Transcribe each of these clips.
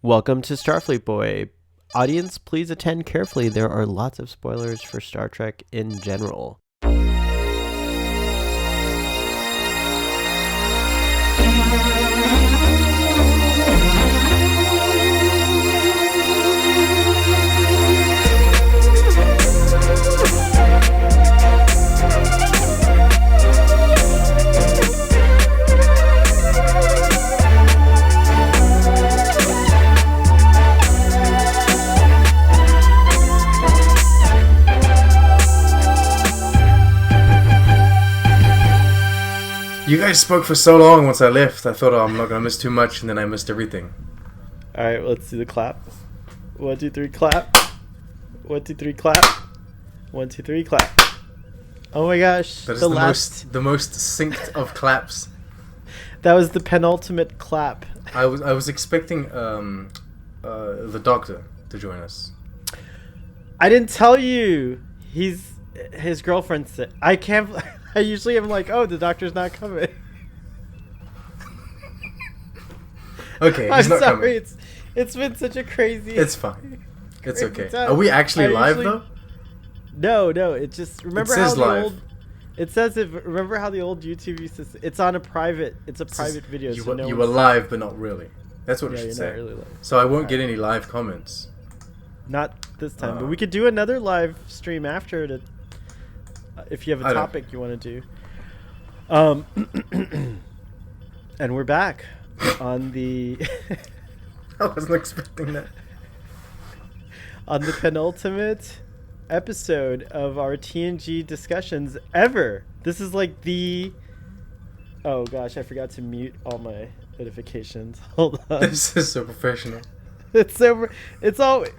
Welcome to Starfleet Boy. Audience, please attend carefully. There are lots of spoilers for Star Trek in general. You guys spoke for so long once I left. I thought, I'm not going to miss too much, and then I missed everything. All right, let's do the clap. 1, 2, 3, clap. 1, 2, 3, clap. 1, 2, 3, clap. Oh my gosh. That is the most synced of claps. That was the penultimate clap. I was expecting the doctor to join us. I didn't tell you. His girlfriend said, I can't... I usually am like, oh, the doctor's not coming. Okay, I'm he's not sorry. coming. It's been such a crazy... It's fine. It's okay. time. Are we actually live, though? No. It just... Remember it says how the live. old... It says... Remember how the old YouTube used to... It's on a private... It's a private video. You, so you were live, but not really. That's what it should say. Not really live. So I won't get any live comments. Not this time, but we could do another live stream after to... if you have a topic you want to do. And we're back on the... I wasn't expecting that. On the penultimate episode of our TNG discussions ever. This is like the... Oh gosh, I forgot to mute all my notifications. Hold on. This is so professional. It's all...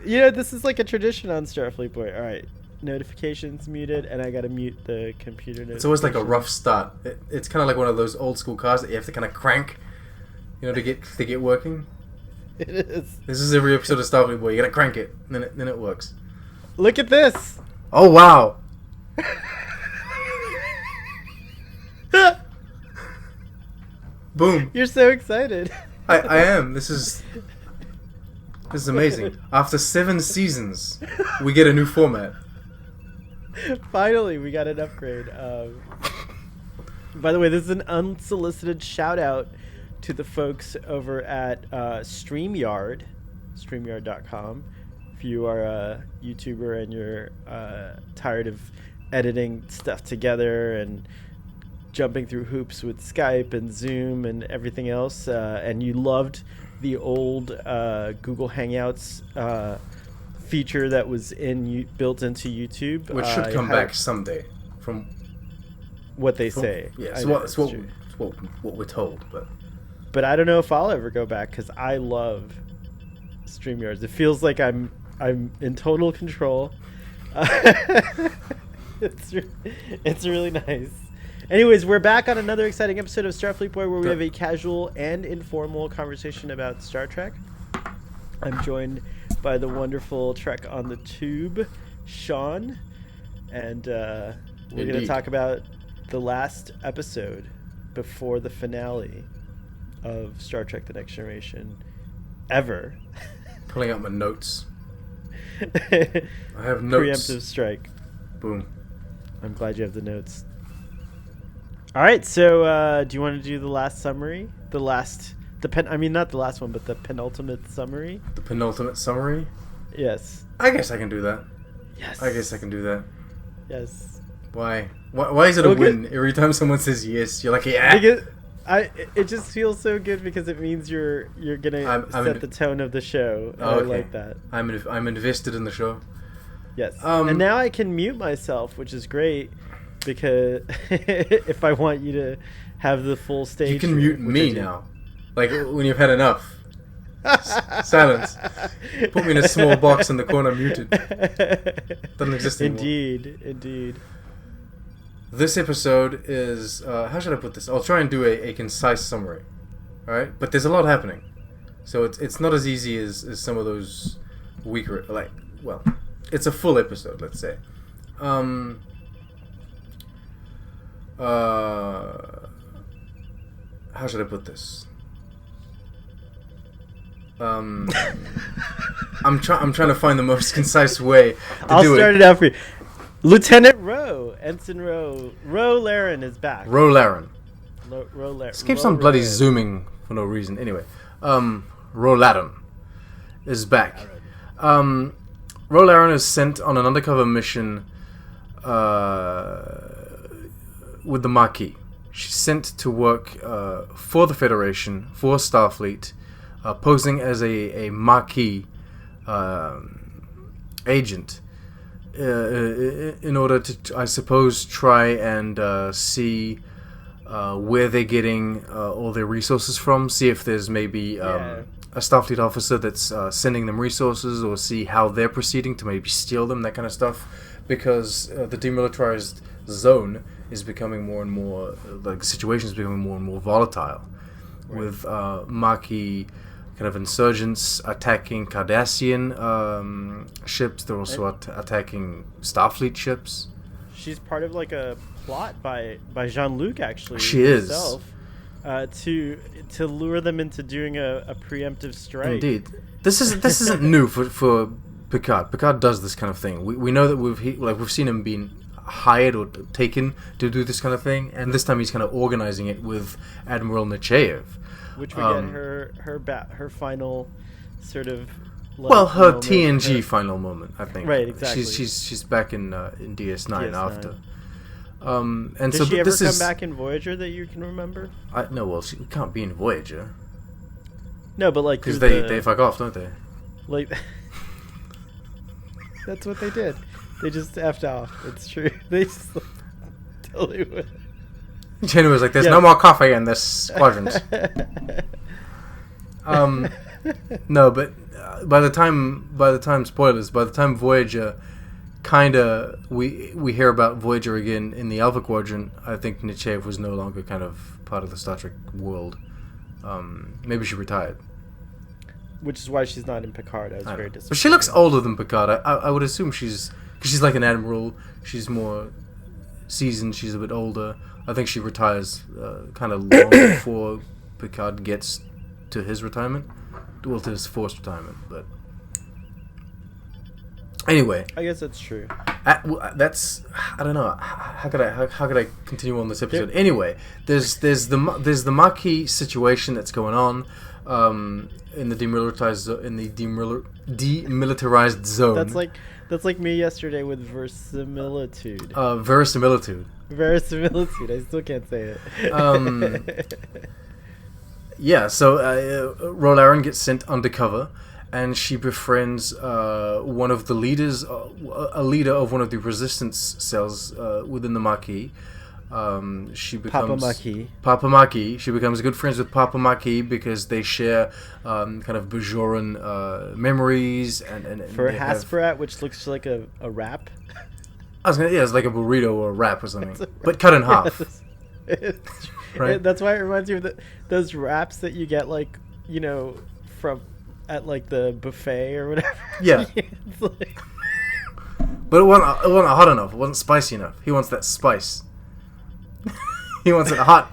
this is like a tradition on Starfleet Boy. All right. Notifications muted, and I gotta mute the computer notifications. It's always like a rough start. It's kind of like one of those old school cars that you have to kind of crank, to get working. It is. This is every episode of Starfleet Boy. You gotta crank it, and then it works. Look at this. Oh wow! Boom! You're so excited. I am. This is amazing. After 7 seasons, we get a new format. Finally, we got an upgrade. By the way, this is an unsolicited shout out to the folks over at StreamYard, StreamYard.com. If you are a YouTuber and you're tired of editing stuff together and jumping through hoops with Skype and Zoom and everything else, and you loved the old Google Hangouts feature that was built into YouTube, which should come back someday, from what they say. Yeah, it's what we're told, but I don't know if I'll ever go back because I love StreamYards. It feels like I'm in total control. It's really nice. Anyways, we're back on another exciting episode of Starfleet Boy where we have a casual and informal conversation about Star Trek. I'm joined by the wonderful Trek on the Tube, Sean, and we're going to talk about the last episode before the finale of Star Trek The Next Generation ever. Pulling out my notes. I have notes. Preemptive strike. Boom. I'm glad you have the notes. All right, so do you want to do the last summary? Not the last one, but the penultimate summary? The penultimate summary? Yes. I guess I can do that. Yes. I guess I can do that. Yes. Why? Why is it a win? Every time someone says yes, you're like, yeah. Because it just feels so good because it means you're gonna set the tone of the show. And okay. I like that. I'm invested in the show. Yes. And now I can mute myself, which is great. Because if I want you to have the full stage, you can mute me now. Like when you've had enough. Silence. Put me in a small box in the corner, muted. Doesn't exist anymore. Indeed. This episode is how should I put this? I'll try and do a concise summary. All right, but there's a lot happening, so it's not as easy as some of those weaker. It's a full episode, let's say. How should I put this? I'm trying to find the most concise way to I'll do start it. it out for you. Lieutenant Rowe, Ensign Rowe, Rowe Laren is back. Ro Laren. Rowe Laren. This keeps on bloody zooming for no reason. Anyway, Ro Laren is back. Ro Laren is sent on an undercover mission with the Maquis. She's sent to work for the Federation, for Starfleet, posing as a Maquis agent in order to, I suppose, try and see where they're getting all their resources from, see if there's maybe a Starfleet officer that's sending them resources, or see how they're proceeding to maybe steal them, that kind of stuff, because the demilitarized zone is becoming more and more, like the situation is becoming more and more volatile, with Maquis kind of insurgents attacking Cardassian ships. They're also attacking Starfleet ships. She's part of like a plot by Jean-Luc, actually. She himself, to lure them into doing a preemptive strike. Indeed, this isn't new for Picard. Picard does this kind of thing. We know that we've seen him being hired or taken to do this kind of thing, and this time he's kind of organizing it with Admiral Nechayev. Which we get her final sort of. Her TNG final moment, I think. Right, exactly. She's back in DS9 after. And Did so she ever this come is back in Voyager that you can remember? no. Well, she can't be in Voyager. No, but like because they fuck off, don't they? Like that's what they did. They just effed off. It's true. They just totally would. Jenny was like, "There's no more coffee in this quadrant." No, but by the time spoilers, by the time Voyager, kinda we hear about Voyager again in the Alpha Quadrant, I think Nechayev was no longer kind of part of the Star Trek world. Maybe she retired. Which is why she's not in Picard. I was very disappointed. But she looks older than Picard. I would assume because she's like an admiral. She's more seasoned. She's a bit older. I think she retires kind of long before Picard gets to his retirement. Well, to his forced retirement. But anyway, I guess that's true. That's I don't know. How could I continue on this episode? Anyway, there's the Maquis situation that's going on. In the demilitarized zone. That's like me yesterday with verisimilitude. Verisimilitude. Verisimilitude. I still can't say it. Yeah. So Ro Laren gets sent undercover, and she befriends one of the leaders, a leader of one of the resistance cells within the Maquis. She becomes Papa Maquis. She becomes good friends with Papa Maquis because they share kind of Bajoran memories and for Hasperat, which looks like a wrap. It's like a burrito or a wrap or something, but cut in half. Right? That's why it reminds me of those wraps that you get, like, you know, from at like the buffet or whatever. Yeah. It's like... But it wasn't hot enough. It wasn't spicy enough. He wants that spice. He wants it hot.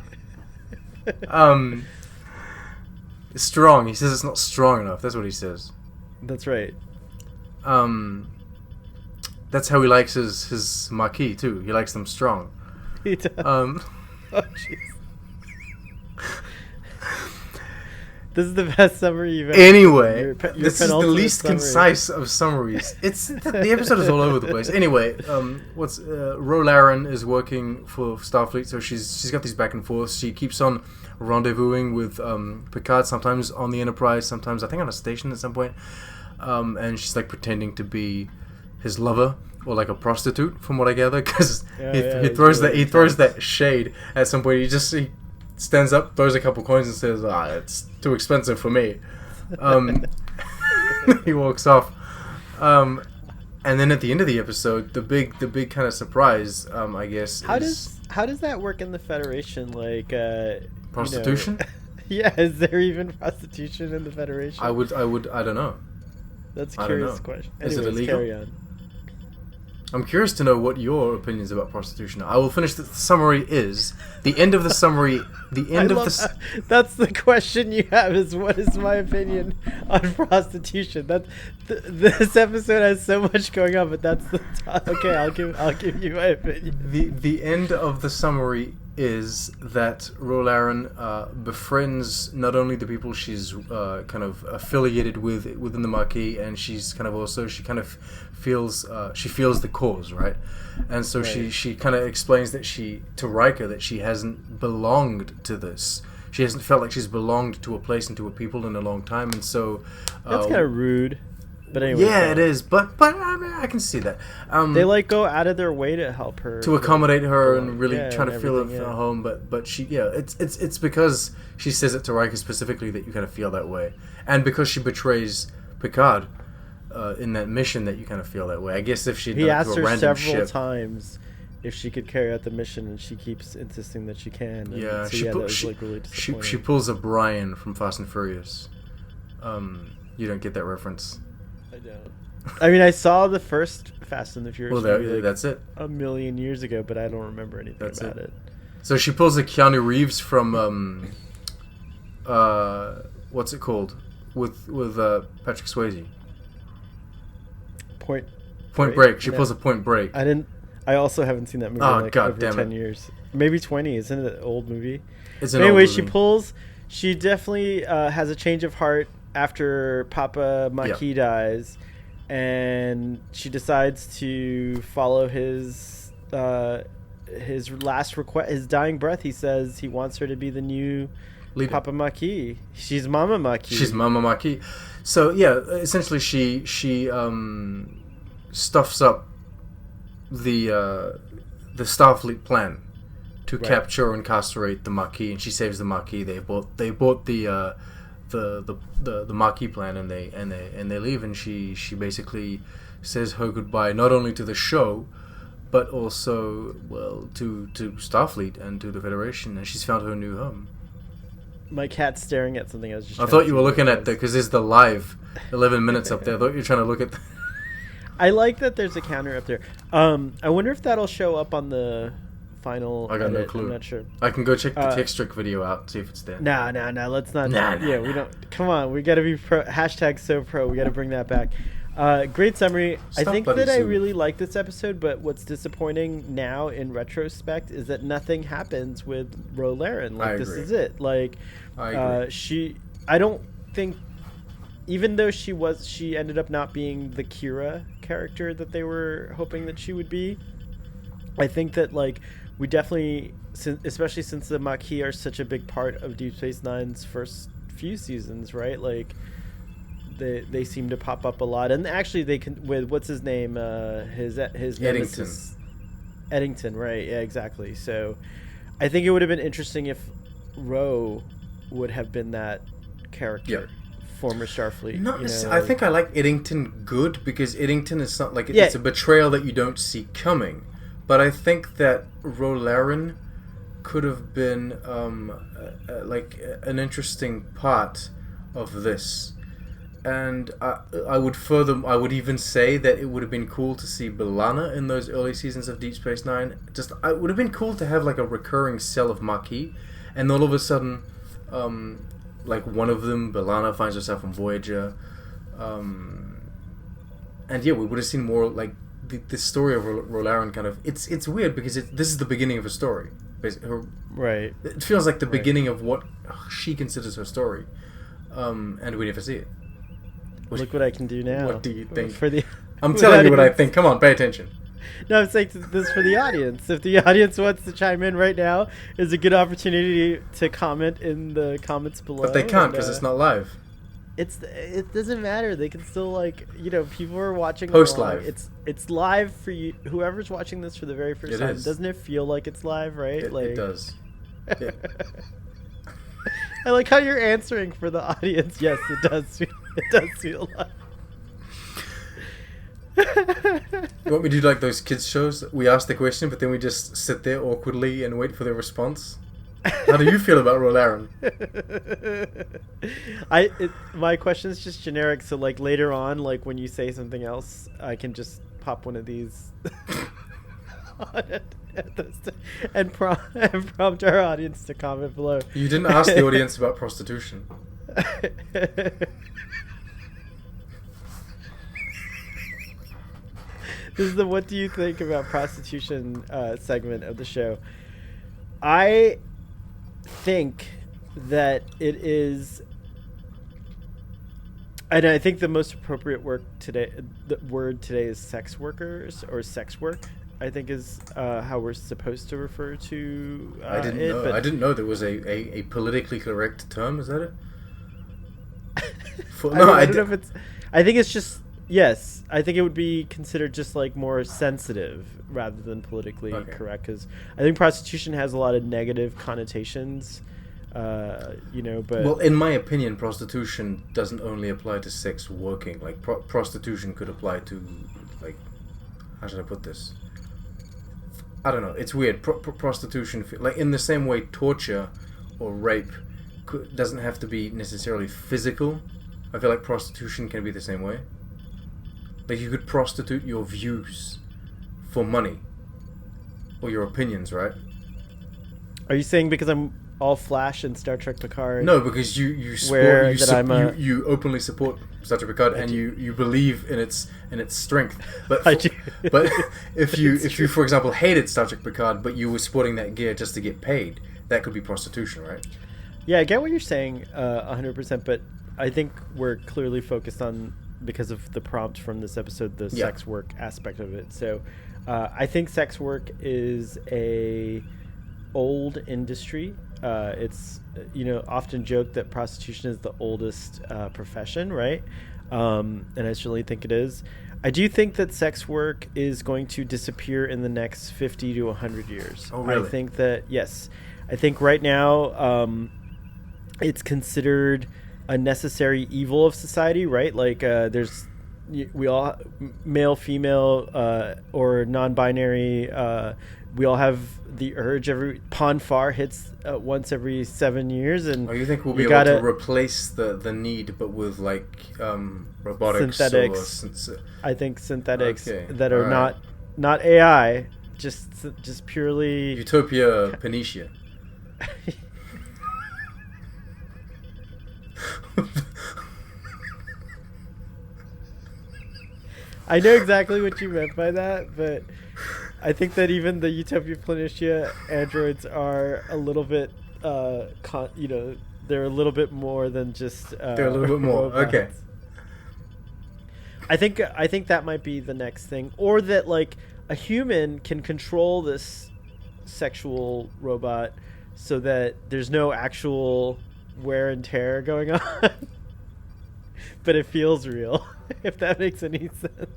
Strong. He says it's not strong enough. That's what he says. That's right. That's how he likes his Maquis too. He likes them strong. He does. Oh, jeez. This is the best summary you've ever. Anyway, your this is the least concise of summaries. The episode is all over the place. Anyway, Ro Laren is working for Starfleet, so she's got these back and forth. She keeps on rendezvousing with Picard, sometimes on the Enterprise, sometimes I think on a station at some point, and she's like pretending to be his lover or like a prostitute, from what I gather, because he throws that shade at some point. He stands up, throws a couple coins, and says, it's too expensive for me. He walks off. And then at the end of the episode, the big kind of surprise, I guess, how does that work in the Federation? Like prostitution? Yeah, is there even prostitution in the Federation? I don't know. That's a curious question. Anyways, Is it illegal? Carry on. I'm curious to know what your opinions about prostitution are. I will finish. The summary is the end of the summary. The end of the. That's the question you have: is what is my opinion on prostitution? This episode has so much going on, but that's the okay. I'll give you my opinion. The end of the summary is that Rolaren befriends not only the people she's kind of affiliated with within the Maquis, and she's kind of also she feels the cause, right? And so right. she kind of explains that to Riker that she hasn't belonged to this. She hasn't felt like she's belonged to a place and to a people in a long time, and so that's kind of rude. But anyway, yeah, it is. But I mean, I can see that. They go out of their way to help her, to accommodate her, and really try to feel at home. But she, it's because she says it to Riker specifically that you kind of feel that way, and because she betrays Picard in that mission that you kind of feel that way. I guess if she asked her several times if she could carry out the mission, and she keeps insisting that she can. Yeah, so that was really disappointing. She pulls a Brian from Fast and Furious. You don't get that reference. I don't. I mean, I saw the first Fast and the Furious movie that's it. A million years ago, but I don't remember anything about it. So she pulls a Keanu Reeves from what's it called with Patrick Swayze? Point Break. She pulls a Point Break. I also haven't seen that movie in over 10 years. Maybe 20. Isn't it an old movie? It's an old movie. She definitely has a change of heart after Papa Maquis dies, and she decides to follow his last request, his dying breath. He says he wants her to be the new leader. Papa Maquis. She's Mama Maquis. So yeah, essentially she stuffs up the Starfleet plan to capture and castrate the Maquis, and she saves the Maquis. They bought the Maquis plan, and they leave, and she basically says her goodbye not only to the show, but also to Starfleet and to the Federation, and she's found her new home. My cat's staring at something. I thought you were looking at because there's the live 11 minutes up there. I thought you were trying to look at. I like that there's a counter up there. I wonder if that'll show up on the final. I got edit. no clue. I'm not sure. I can go check the text trick video out, see if it's there. No. Let's not. We don't. Come on, we got to be pro. #SoPro. We got to bring that back. Great summary. I think that I really like this episode, but what's disappointing now in retrospect is that nothing happens with Rolaren. This is it. I agree. I don't think, even though she ended up not being the Kira character that they were hoping that she would be. I think that we definitely, especially since the Maquis are such a big part of Deep Space Nine's first few seasons, right? They seem to pop up a lot, and actually they can with what's his name, his nemesis, Eddington, right? Yeah, exactly. So I think it would have been interesting if Ro would have been that character. Yeah. Former Starfleet. Not necessarily. I think I like Eddington good because Eddington is not it's a betrayal that you don't see coming. But I think that Rolaren could have been an interesting part of this, and I would even say that it would have been cool to see B'Elanna in those early seasons of Deep Space Nine. It would have been cool to have a recurring cell of Maquis, and all of a sudden, one of them, B'Elanna, finds herself on Voyager, and we would have seen more the story of Rolaren kind of it's weird because this is the beginning of a story. Right. It feels like the beginning of what she considers her story, and we never see it. Look what I can do now. What do you think? I'm telling you what I think. Come on, pay attention. No, I'm saying this for the audience. If the audience wants to chime in right now, is a good opportunity to comment in the comments below. But they can't because it's not live. It doesn't matter. They can still people are watching post live. It's live for you. Whoever's watching this for the very first time. Doesn't it feel like it's live? Right? It does. Yeah. I like how you're answering for the audience. Yes, it does. It does feel live. You want me to do those kids shows? We ask the question, but then we just sit there awkwardly and wait for their response. How do you feel about Rolaren? My question is just generic, so like later on, like when you say something else, I can just pop one of these on it and prompt our audience to comment below. You didn't ask the audience about prostitution. This is the "What do you think about prostitution" segment of the show. I think that it is, and I think the most appropriate word today is sex workers or sex work. I think is how we're supposed to refer to I didn't know. I didn't know there was a politically correct term. Is that it? I don't know if it's. I think it's just yes. I think it would be considered just like more sensitive rather than politically correct, because I think prostitution has a lot of negative connotations. But well, in my opinion, prostitution doesn't only apply to sex working. Like prostitution could apply to, like, how should I put this? I don't know. It's weird. Prostitution, like in the same way, torture or rape doesn't have to be necessarily physical. I feel like prostitution can be the same way. Like you could prostitute your views for money or your opinions, right? Are you saying because I'm all Flash in Star Trek Picard? No, because you openly support Star Trek Picard and you believe in its strength. But but if you for example hated Star Trek Picard but you were sporting that gear just to get paid, that could be prostitution, right? Yeah, I get what you're saying 100%, but I think we're clearly focused on, because of the prompt from this episode, the sex work aspect of it. So I think sex work is a old industry. It's often joked that prostitution is the oldest profession, right? And I certainly think it is. I do think that sex work is going to disappear in the next 50 to 100 years. Oh, really? I think that, yes. I think right now it's considered a necessary evil of society, right? Like we all, male, female, or non-binary, we all have the urge. Pon farr hits once every 7 years, and you think we'll be able to replace the need, but with like robotics, synthetics? I think synthetics that are not AI, just purely Utopia Phoenicia. I know exactly what you meant by that, but I think that even the Utopia Planitia androids are a little bit, they're a little bit more than just. They're a little bit more. Robots. Okay. I think that might be the next thing, or that like a human can control this sexual robot, so that there's no actual wear and tear going on, but it feels real. If that makes any sense.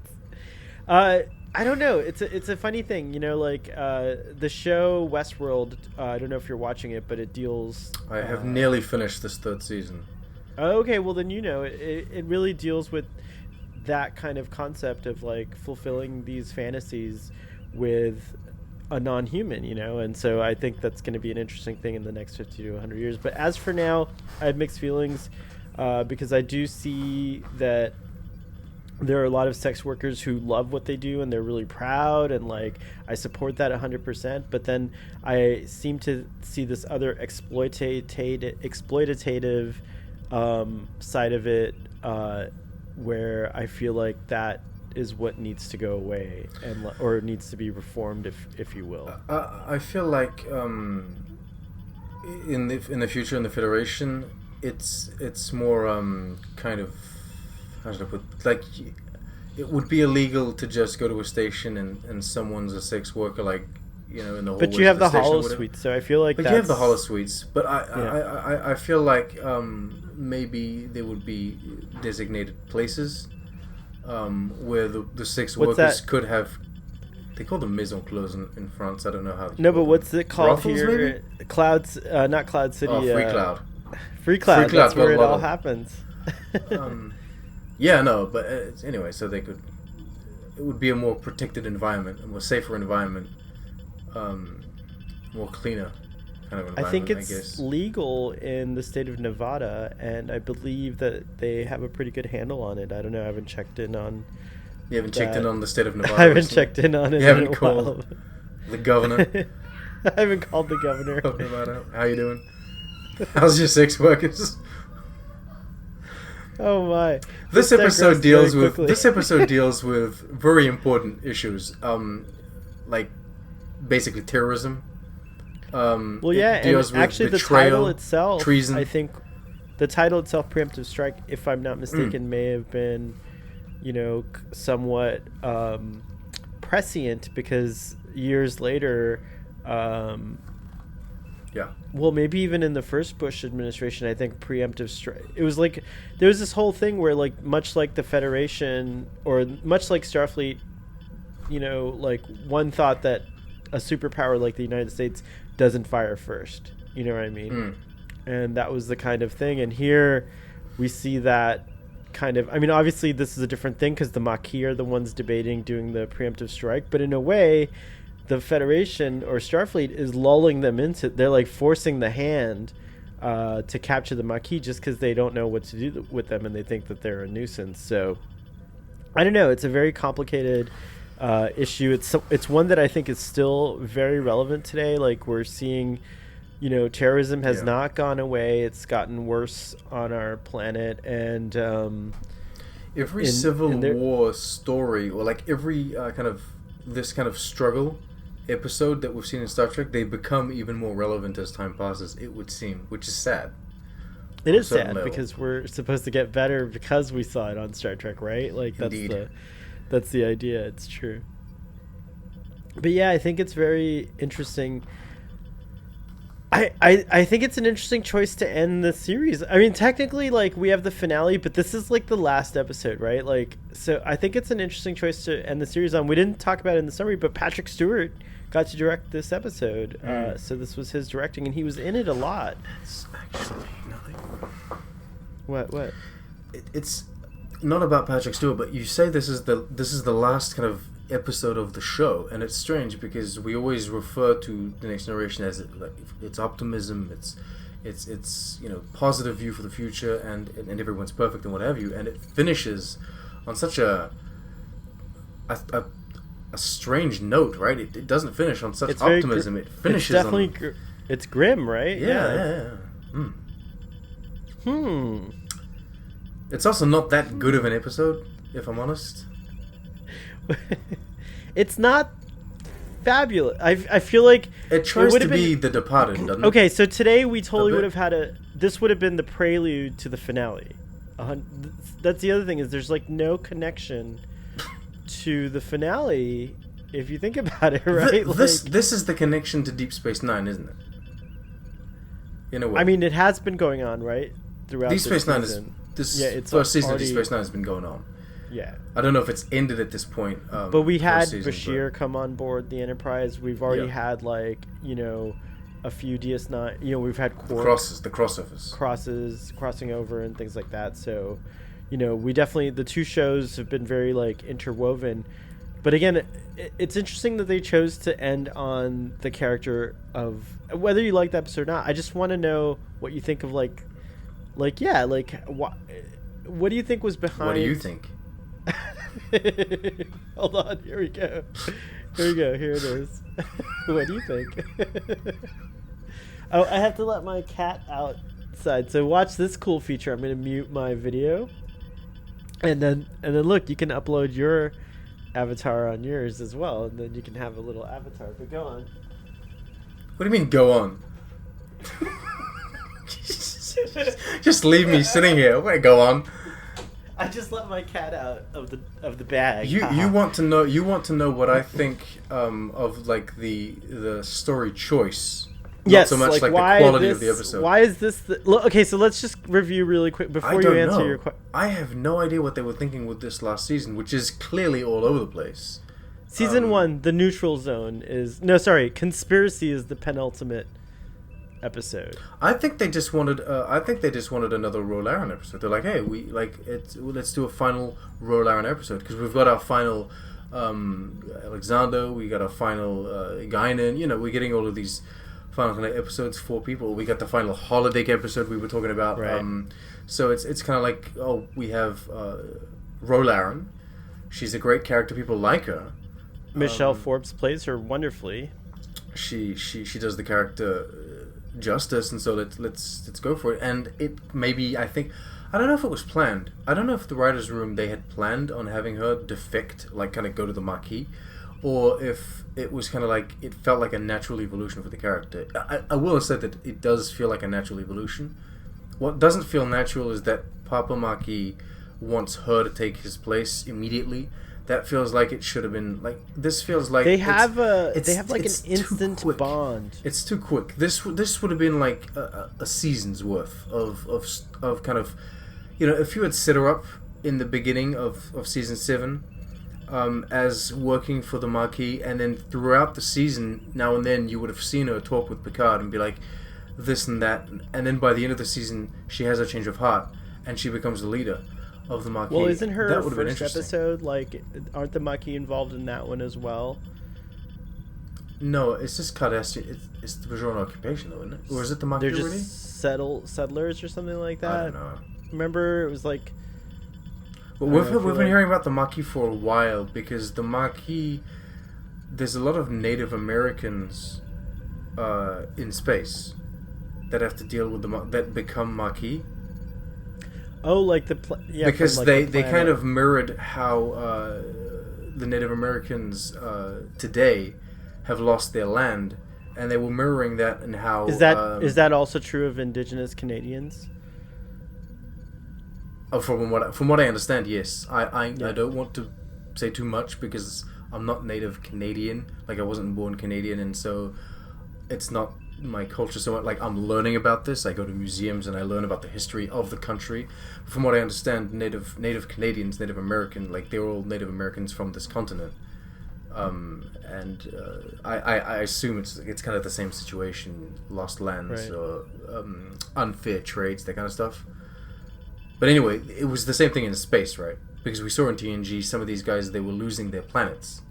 I don't know. It's a funny thing, the show Westworld. I don't know if you're watching it, but it deals. I have nearly finished this third season. Okay, well then it really deals with that kind of concept of like fulfilling these fantasies with a non-human, and so I think that's going to be an interesting thing in the next 50 to 100 years. But as for now, I have mixed feelings because I do see that there are a lot of sex workers who love what they do and they're really proud, and like I support that 100%. But then I seem to see this other exploitative side of it, where I feel like that is what needs to go away or needs to be reformed, if you will. I feel like in the future in the Federation, it's more kind of, how should I put, like it would be illegal to just go to a station and someone's a sex worker, like in the hallways. But you have the holo suites, so I feel like. But you have the holo suites, but I feel like maybe there would be designated places where the sex workers could have. They call them maison close in France. I don't know how. No, but what's it called brothels, here? Maybe? Clouds, not Cloud City. Oh, Free Cloud. Free Cloud. That's where it all happens. Yeah, no, but anyway, so it would be a more protected environment, a more safer environment, more cleaner. kind of I think environment, I it's guess. legal in the state of Nevada, and I believe that they have a pretty good handle on it. I don't know. I haven't checked in on You haven't checked in that. on the state of I Nevada haven't recently? checked in on it You in haven't a called while. the governor I haven't called the governor. of Nevada? How you doing? How's your sex workers? Oh my! This digressed episode very deals with quickly. very important issues, like basically terrorism. Well, It yeah, and deals with actually, the betrayal, title itself, treason. I think, the title itself, "Preemptive Strike," if I'm not mistaken, may have been, somewhat prescient because years later, Yeah. well, maybe even in the first Bush administration, I think preemptive strike. It was like there was this whole thing where, like, much like the Federation or much like Starfleet, like one thought that a superpower like the United States doesn't fire first. You know what I mean? And that was the kind of thing. And here we see that kind of. I mean, obviously this is a different thing because the Maquis are the ones debating doing the preemptive strike, but in a way, the Federation or Starfleet is lulling them into. They're like forcing the hand to capture the Maquis just because they don't know what to do with them and they think that they're a nuisance. So I don't know. It's a very complicated issue. It's one that I think is still very relevant today. Like we're seeing, terrorism has not gone away. It's gotten worse on our planet, and every civil war story, or like every kind of this kind of struggle episode that we've seen in Star Trek, they become even more relevant as time passes, it would seem, which is sad. It is sad because we're supposed to get better because we saw it on Star Trek, right? Like that's the idea. It's true. But yeah, I think it's very interesting. I think it's an interesting choice to end the series. I mean, technically, like, we have the finale, but this is like the last episode, right? Like, so I think it's an interesting choice to end the series on. We didn't talk about it in the summary, but Patrick Stewart got to direct this episode. So this was his directing, and he was in it a lot. It's actually nothing. What? It's not about Patrick Stewart, but you say this is the last kind of episode of the show, and it's strange because we always refer to the Next Generation as like it's optimism, it's positive view for the future, and everyone's perfect and what have you, and it finishes on such a strange note, right? It doesn't finish on such optimism. It finishes. It's definitely it's grim, right? Yeah. It's also not that good of an episode, if I'm honest. It's not fabulous. I feel like it tries to be The Departed, doesn't it? Okay, so today we totally would have had this would have been the prelude to the finale. That's the other thing, is there's like no connection to the finale if you think about it, right? This is the connection to Deep Space Nine, isn't it? In a way. I mean, it has been going on, right? Throughout Deep Space Nine it's first season of Deep Space Nine has been going on. Yeah. I don't know if it's ended at this point. But we had Bashir come on board the Enterprise. We've already had, like, a few DS9. We've had the crossovers. Crossing over and things like that. So, we definitely, the two shows have been very, like, interwoven. But again, it's interesting that they chose to end on the character of, whether you like the episode or not. I just want to know what you think of, what do you think was behind... What do you think? Hold on, here we go. Here it is. What do you think? Oh, I have to let my cat outside. So watch this cool feature. I'm going to mute my video. And then look, you can upload your avatar on yours as well, and then you can have a little avatar. But go on. What do you mean go on? Just leave me sitting here. Wait, go on. I just let my cat out of the bag. You want to know what I think of, like, the story choice. Yes, not so much like the quality of the episode. Why is this okay, so let's just review really quick before you answer your question. I have no idea what they were thinking with this last season, which is clearly all over the place. Season 1, the neutral zone conspiracy is the penultimate episode. I think they just wanted another Roll Aaron episode. They're like, hey, let's do a final Roll Aaron episode because we've got our final Alexander, we got our final Guinan. We're getting all of these final kind of episodes for people. We got the final holodeck episode we were talking about. Right. So it's kind of like, we have Rolaren. She's a great character. People like her. Michelle Forbes plays her wonderfully. She does the character justice, and so let's go for it. And it maybe, I don't know if it was planned. I don't know if the writers' room, they had planned on having her defect, like kind of go to the Maquis, or if it was kind of like, it felt like a natural evolution for the character. I will say that it does feel like a natural evolution. What doesn't feel natural is that Papa Maquis wants her to take his place immediately. That feels like it should have been, like, this feels like They have an instant quick. bond. It's too quick. This would have been like a season's worth of kind of, if you had set her up in the beginning of season 7, as working for the Maquis, and then throughout the season, now and then you would have seen her talk with Picard and be like this and that, and then by the end of the season she has a change of heart and she becomes the leader of the Maquis. Well, isn't her that would have been first interesting. episode, like, aren't the Maquis involved in that one as well? No, it's just Cardassian. It's the Bajoran occupation, though, isn't it? Or is it the Maquis They're already? just settlers or something like that. I don't know. Remember, it was like... But we've been hearing about the Maquis for a while, because the Maquis, there's a lot of Native Americans in space that have to deal with that become Maquis. Oh, like because they kind of mirrored how the Native Americans today have lost their land, and they were mirroring that, and how is that also true of Indigenous Canadians? From what I understand, yes. I don't want to say too much because I'm not native Canadian. Like, I wasn't born Canadian, and so it's not my culture so much. Like, I'm learning about this. I go to museums and I learn about the history of the country. From what I understand, native Canadians, Native American, like, they're all Native Americans from this continent. I assume it's kind of the same situation, lost lands, right, or unfair trades, that kind of stuff. But anyway, it was the same thing in space, right? Because we saw in TNG, some of these guys, they were losing their planets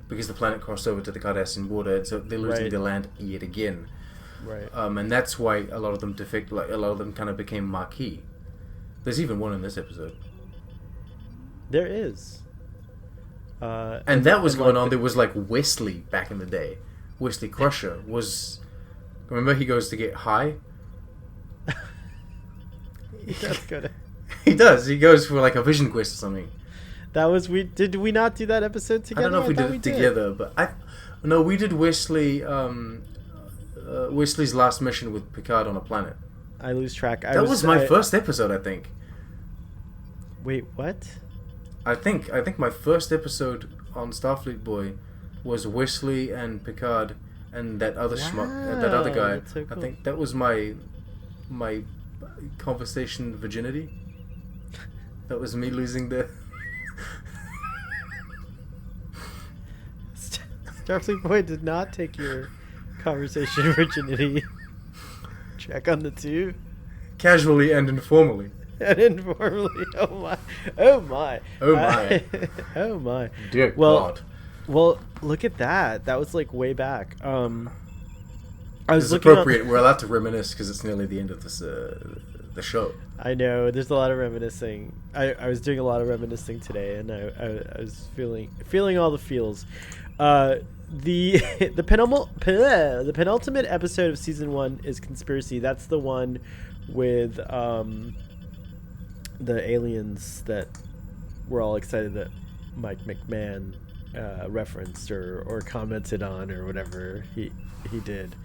because the planet crossed over to the Cardassian border, so they're losing right, their land yet again. Right. And that's why a lot of them defect. Like, a lot of them kind of became Maquis. There's even one in this episode. There is. And that was going on. There was like Wesley back in the day. Wesley Crusher was. Remember, he goes to get high. He does go to. He does. He goes for like a vision quest or something. That was Did we not do that episode together? I don't know if we did it together, but no, we did Wesley. Wesley's last mission with Picard on a planet. I lose track. That was my first episode, I think. Wait, what? I think my first episode on Starfleet Boy was Wesley and Picard and that other schmuck, that other guy. That's so cool. I think that was my conversation virginity. That was me losing the. Starfleet Boy did not take your conversation virginity. Check on the two. Casually and informally. And informally. Oh my. Oh my. Oh my. Oh my. Dear God. Well, look at that. That was like way back. I was it's looking appropriate. We're allowed to reminisce because it's nearly the end of this the show. I know. There's a lot of reminiscing. I was doing a lot of reminiscing today, and I was feeling all the feels. The penultimate episode of season 1 is Conspiracy. That's the one with the aliens that we're all excited that Mike McMahon referenced or commented on or whatever he did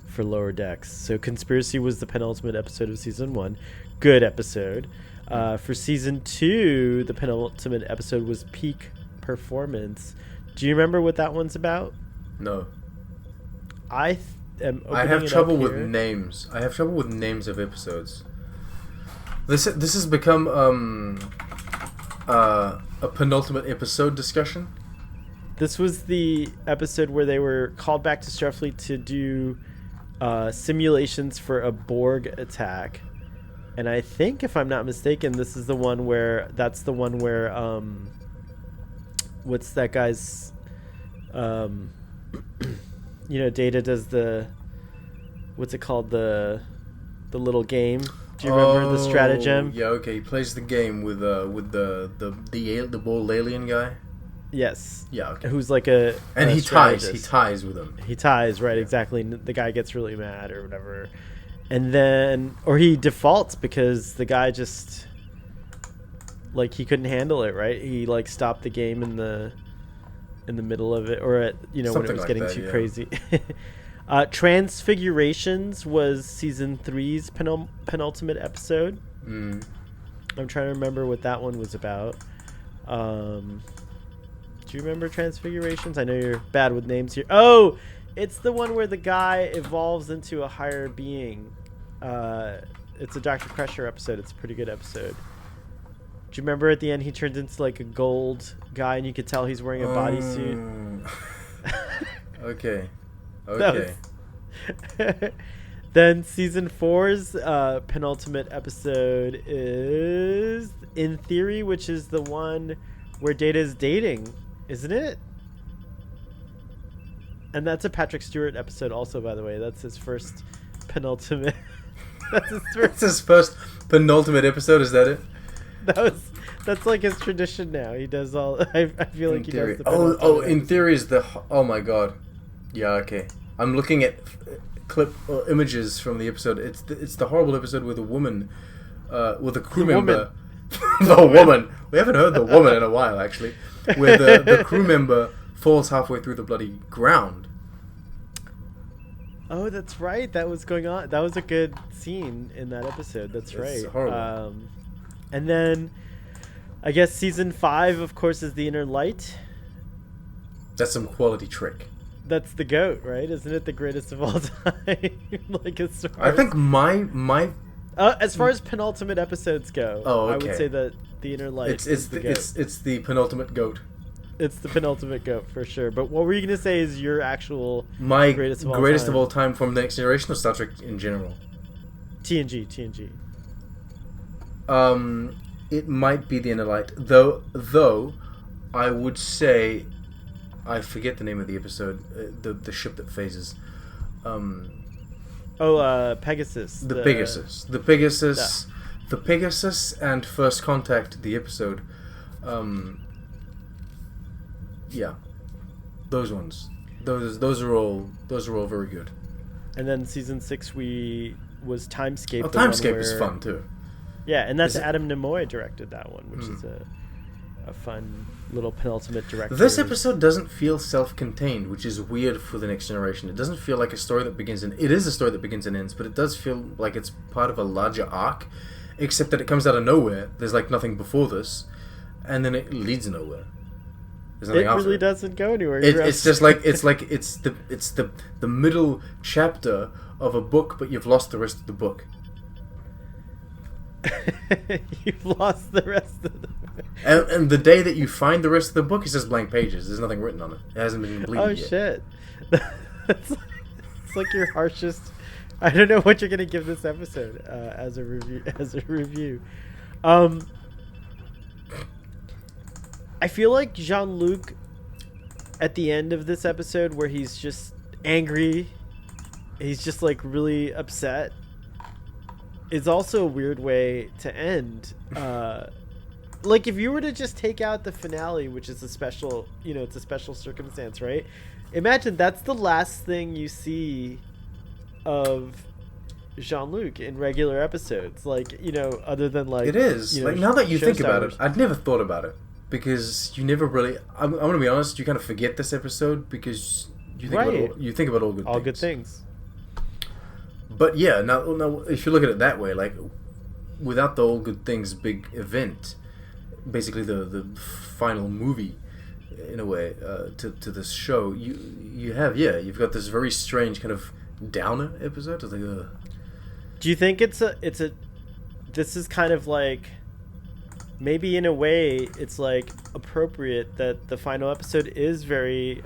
for Lower Decks. So Conspiracy was the penultimate episode of season 1. Good episode. For season 2, the penultimate episode was Peak Performance. Do you remember what that one's about? No. I have trouble with names. I have trouble with names of episodes. This has become a penultimate episode discussion. This was the episode where they were called back to Starfleet to do simulations for a Borg attack. And I think, if I'm not mistaken, this is the one where what's that guy's Data does the what's it called, the little game. Do you remember the stratagem? Yeah, okay. He plays the game with the bald alien guy. Yes. Yeah, okay. Who's like and he ties with him. He ties, right? Yeah. Exactly. The guy gets really mad or whatever, and then he defaults because the guy just like he couldn't handle it, right? He like stopped the game in the middle of it, or at when it was getting too crazy. Transfigurations was season 3's penultimate episode. I'm trying to remember what that one was about. Do you remember Transfigurations? I know you're bad with names here. Oh, it's the one where the guy evolves into a higher being. It's a Dr. Crusher episode. It's a pretty good episode. Do you remember at the end he turns into like a gold guy and you could tell he's wearing a bodysuit? Okay. Then season 4's penultimate episode is In Theory, which is the one where Data is dating, isn't it? And that's a Patrick Stewart episode also, by the way. That's his first penultimate. That's his first penultimate episode, is that it? That's like his tradition now. He does all. I feel like he does the. In Theory is the. Oh my god. Yeah. Okay. I'm looking at images from the episode. It's the horrible episode with a woman, with a crew member. The woman. We haven't heard the woman in a while, actually. Where the crew member falls halfway through the bloody ground. Oh, that's right. That was going on. That was a good scene in that episode. That's right. It's horrible. And then, I guess season 5, of course, is The Inner Light. That's some quality trick. That's the GOAT, right? Isn't it the greatest of all time? Like I think my as far as penultimate episodes go, okay. I would say that The Inner Light it's the penultimate GOAT. It's the penultimate GOAT for sure. But what were you gonna say is your actual greatest of all time from the Next Generation or Star Trek in general? TNG. It might be The Inner Light, though I would say, I forget the name of the episode, the ship that phases. Pegasus. The Pegasus and First Contact, the episode. Yeah, those ones. Those are all very good. And then season 6 was Timescape. Oh, Timescape is fun too. Yeah, and that's Adam Nimoy directed that one, which is a fun little penultimate director. This episode doesn't feel self-contained, which is weird for the Next Generation. It doesn't feel like a story that begins and... It is a story that begins and ends, but it does feel like it's part of a larger arc, except that it comes out of nowhere. There's like nothing before this, and then it leads nowhere. There's nothing after really doesn't go anywhere. It's just like it's the middle chapter of a book, but you've lost the rest of the book. You've lost the rest of the book. And the day that you find the rest of the book, it's just blank pages. There's nothing written on it. It hasn't been completed yet. Oh shit! It's like your harshest. I don't know what you're gonna give this episode as a review. I feel like Jean-Luc at the end of this episode, where he's just angry, he's just like really upset, is also a weird way to end. Like if you were to just take out the finale, which is a special, it's a special circumstance, right? Imagine that's the last thing you see of Jean-Luc in regular episodes, like, other than like... It is. Like, now that you think about it, I'd never thought about it, because you never really... I'm going to be honest, you kind of forget this episode because you think about all good things. But yeah, now if you look at it that way, like, without the All Good Things big event, basically the final movie, in a way, to this show, you've got this very strange kind of downer episode. It's like, do you think this is kind of like, maybe in a way it's like appropriate that the final episode is very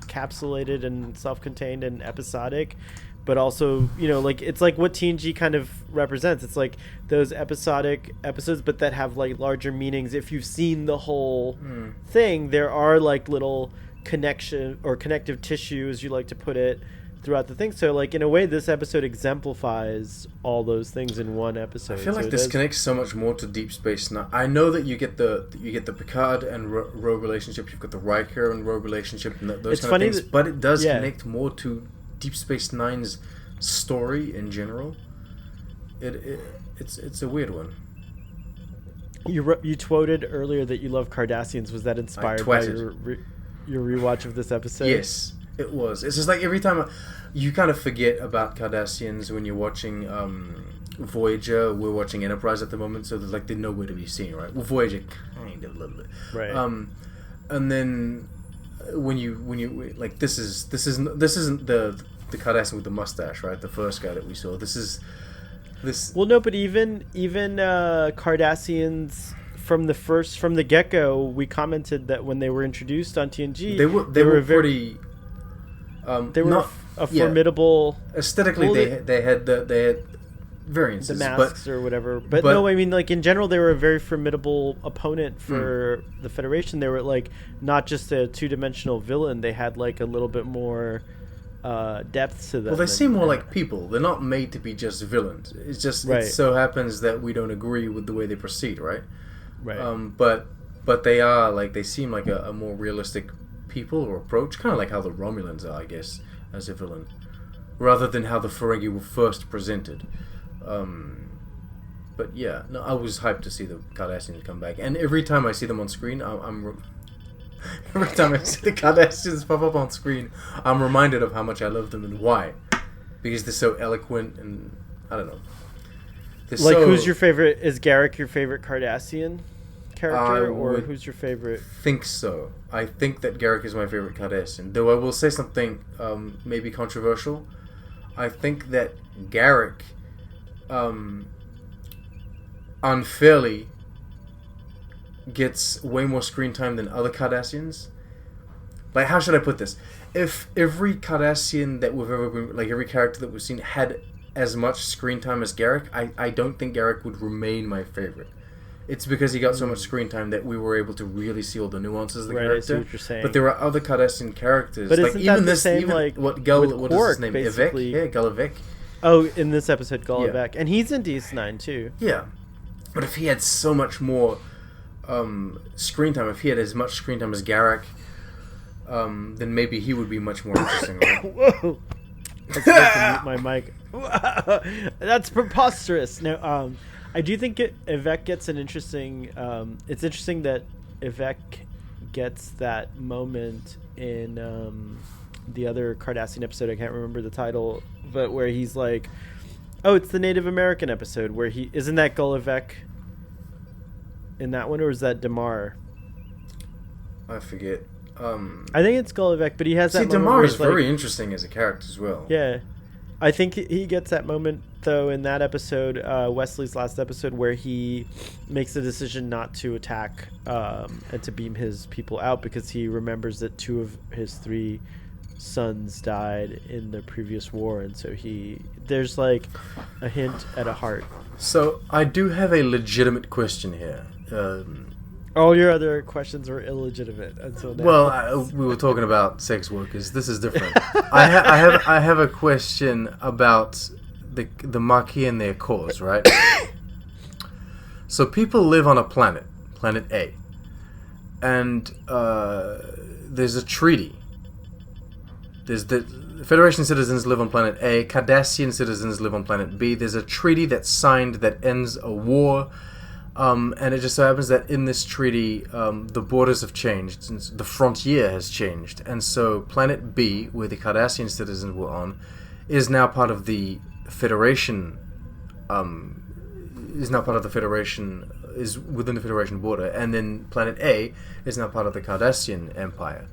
capsulated and self-contained and episodic, but also, like, it's like what TNG kind of represents. It's like those episodic episodes, but that have like larger meanings. If you've seen the whole thing, there are like little connection or connective tissue, as you like to put it, throughout the thing. So like in a way, this episode exemplifies all those things in one episode. I feel like this connects so much more to Deep Space Nine. I know that you get the Picard and Rogue relationship. You've got the Riker and Rogue relationship, and those kind of things. But it does connect more to Deep Space Nine's story in general. It's a weird one. You tweeted earlier that you love Cardassians. Was that inspired by your rewatch of this episode? Yes, it was. It's just like every time you kind of forget about Cardassians when you're watching Voyager. We're watching Enterprise at the moment, so they're nowhere to be seen, right? Well, Voyager kind of a little bit, right? And then when you like this isn't the Cardassian with the mustache, right? The first guy that we saw. This. Well, no, but even Cardassians from the get-go, we commented that when they were introduced on TNG, they were pretty. They were a formidable. Aesthetically, they had variances, the masks or whatever. But no, I mean, like in general, they were a very formidable opponent for the Federation. They were like not just a two-dimensional villain. They had like a little bit more depth to them. Well, they seem more like people. They're not made to be just villains. It's just it so happens that we don't agree with the way they proceed, right? Right. But they are like they seem like a more realistic people or approach, kind of like how the Romulans are, I guess, as a villain, rather than how the Ferengi were first presented. But yeah, no, I was hyped to see the Cardassians come back, and every time I see them on screen, every time I see the Cardassians pop up on screen, I'm reminded of how much I love them and why. Because they're so eloquent and, I don't know. Who's your favorite? Is Garrick your favorite Cardassian character? Or who's your favorite? I think so. I think that Garrick is my favorite Cardassian. Though I will say something maybe controversial. I think that Garrick unfairly gets way more screen time than other Cardassians. Like, how should I put this? If every Cardassian that we've ever been, like every character that we've seen had as much screen time as Garrick, I don't think Garrick would remain my favorite. It's because he got so much screen time that we were able to really see all the nuances of the character. I see what you're saying. But there are other Cardassian characters. But like isn't even that the this, same, even like, what with is Quark, his name? basically? Ivek? Yeah, Gulivek. Oh, in this episode, Gulivek. And he's in DS9 too. Yeah. But if he had so much more screen time, if he had as much screen time as Garrick, then maybe he would be much more interesting. Right? Whoa! I forgot to mute my mic. That's preposterous. No, I do think Ivek gets an interesting. It's interesting that Ivek gets that moment in the other Cardassian episode. I can't remember the title, but where he's like, "Oh, it's the Native American episode." Where he isn't that Gulivek in that one, or is that Damar? I forget. I think it's Gulivek, but he has that. See, Damar is very interesting as a character as well. Yeah, I think he gets that moment though in that episode, Wesley's last episode, where he makes the decision not to attack and to beam his people out because he remembers that 2 of his 3 sons died in the previous war, and so there's like a hint at a heart. So I do have a legitimate question here. All your other questions were illegitimate until now. Well, we were talking about sex workers. This is different. I have a question about the Maquis and their cause, right? So people live on a planet A, and there's a treaty. There's the Federation citizens live on planet A. Cardassian citizens live on planet B. There's a treaty that's signed that ends a war. And it just so happens that in this treaty, the borders have changed, and the frontier has changed, and so Planet B, where the Cardassian citizens were on, is now part of the Federation. Is within the Federation border, and then Planet A is now part of the Cardassian Empire.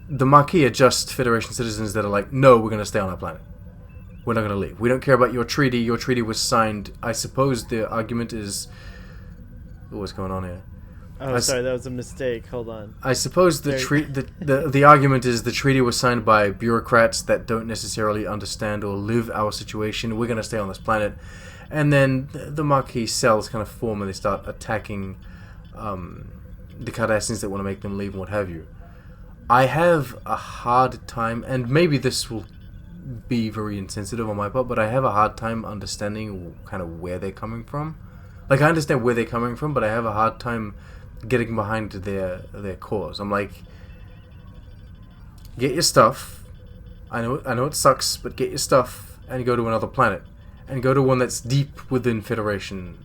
The Maquis are just Federation citizens that are like, no, we're going to stay on our planet. We're not going to leave. We don't care about your treaty. Your treaty was signed. I suppose the argument is... What's going on here? Oh, sorry, that was a mistake. Hold on. I suppose the argument is the treaty was signed by bureaucrats that don't necessarily understand or live our situation. We're going to stay on this planet. And then the Maquis cells kind of form and they start attacking the Cardassians that want to make them leave and what have you. I have a hard time, and maybe this will be very insensitive on my part, but I have a hard time understanding kind of where they're coming from. Like, I understand where they're coming from, but I have a hard time getting behind their cause. I'm like, get your stuff. I know it sucks, but get your stuff and go to another planet, and go to one that's deep within Federation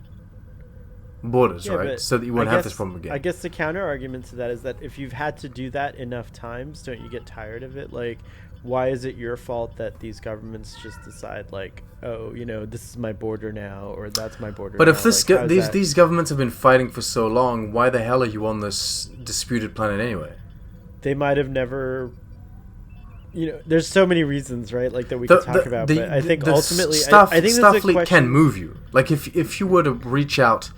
borders, Yeah, right? but So that you won't have this problem again. I guess the counter argument to that is that if you've had to do that enough times, don't you get tired of it? Like, why is it your fault that these governments just decide, like, oh, this is my border now, or that's my border But now? if these governments have been fighting for so long, why the hell are you on this disputed planet anyway? They might have never. There's so many reasons, right? Like that we could talk about, but I think ultimately, I think this is a Starfleet question. can move you. Like if you were to reach out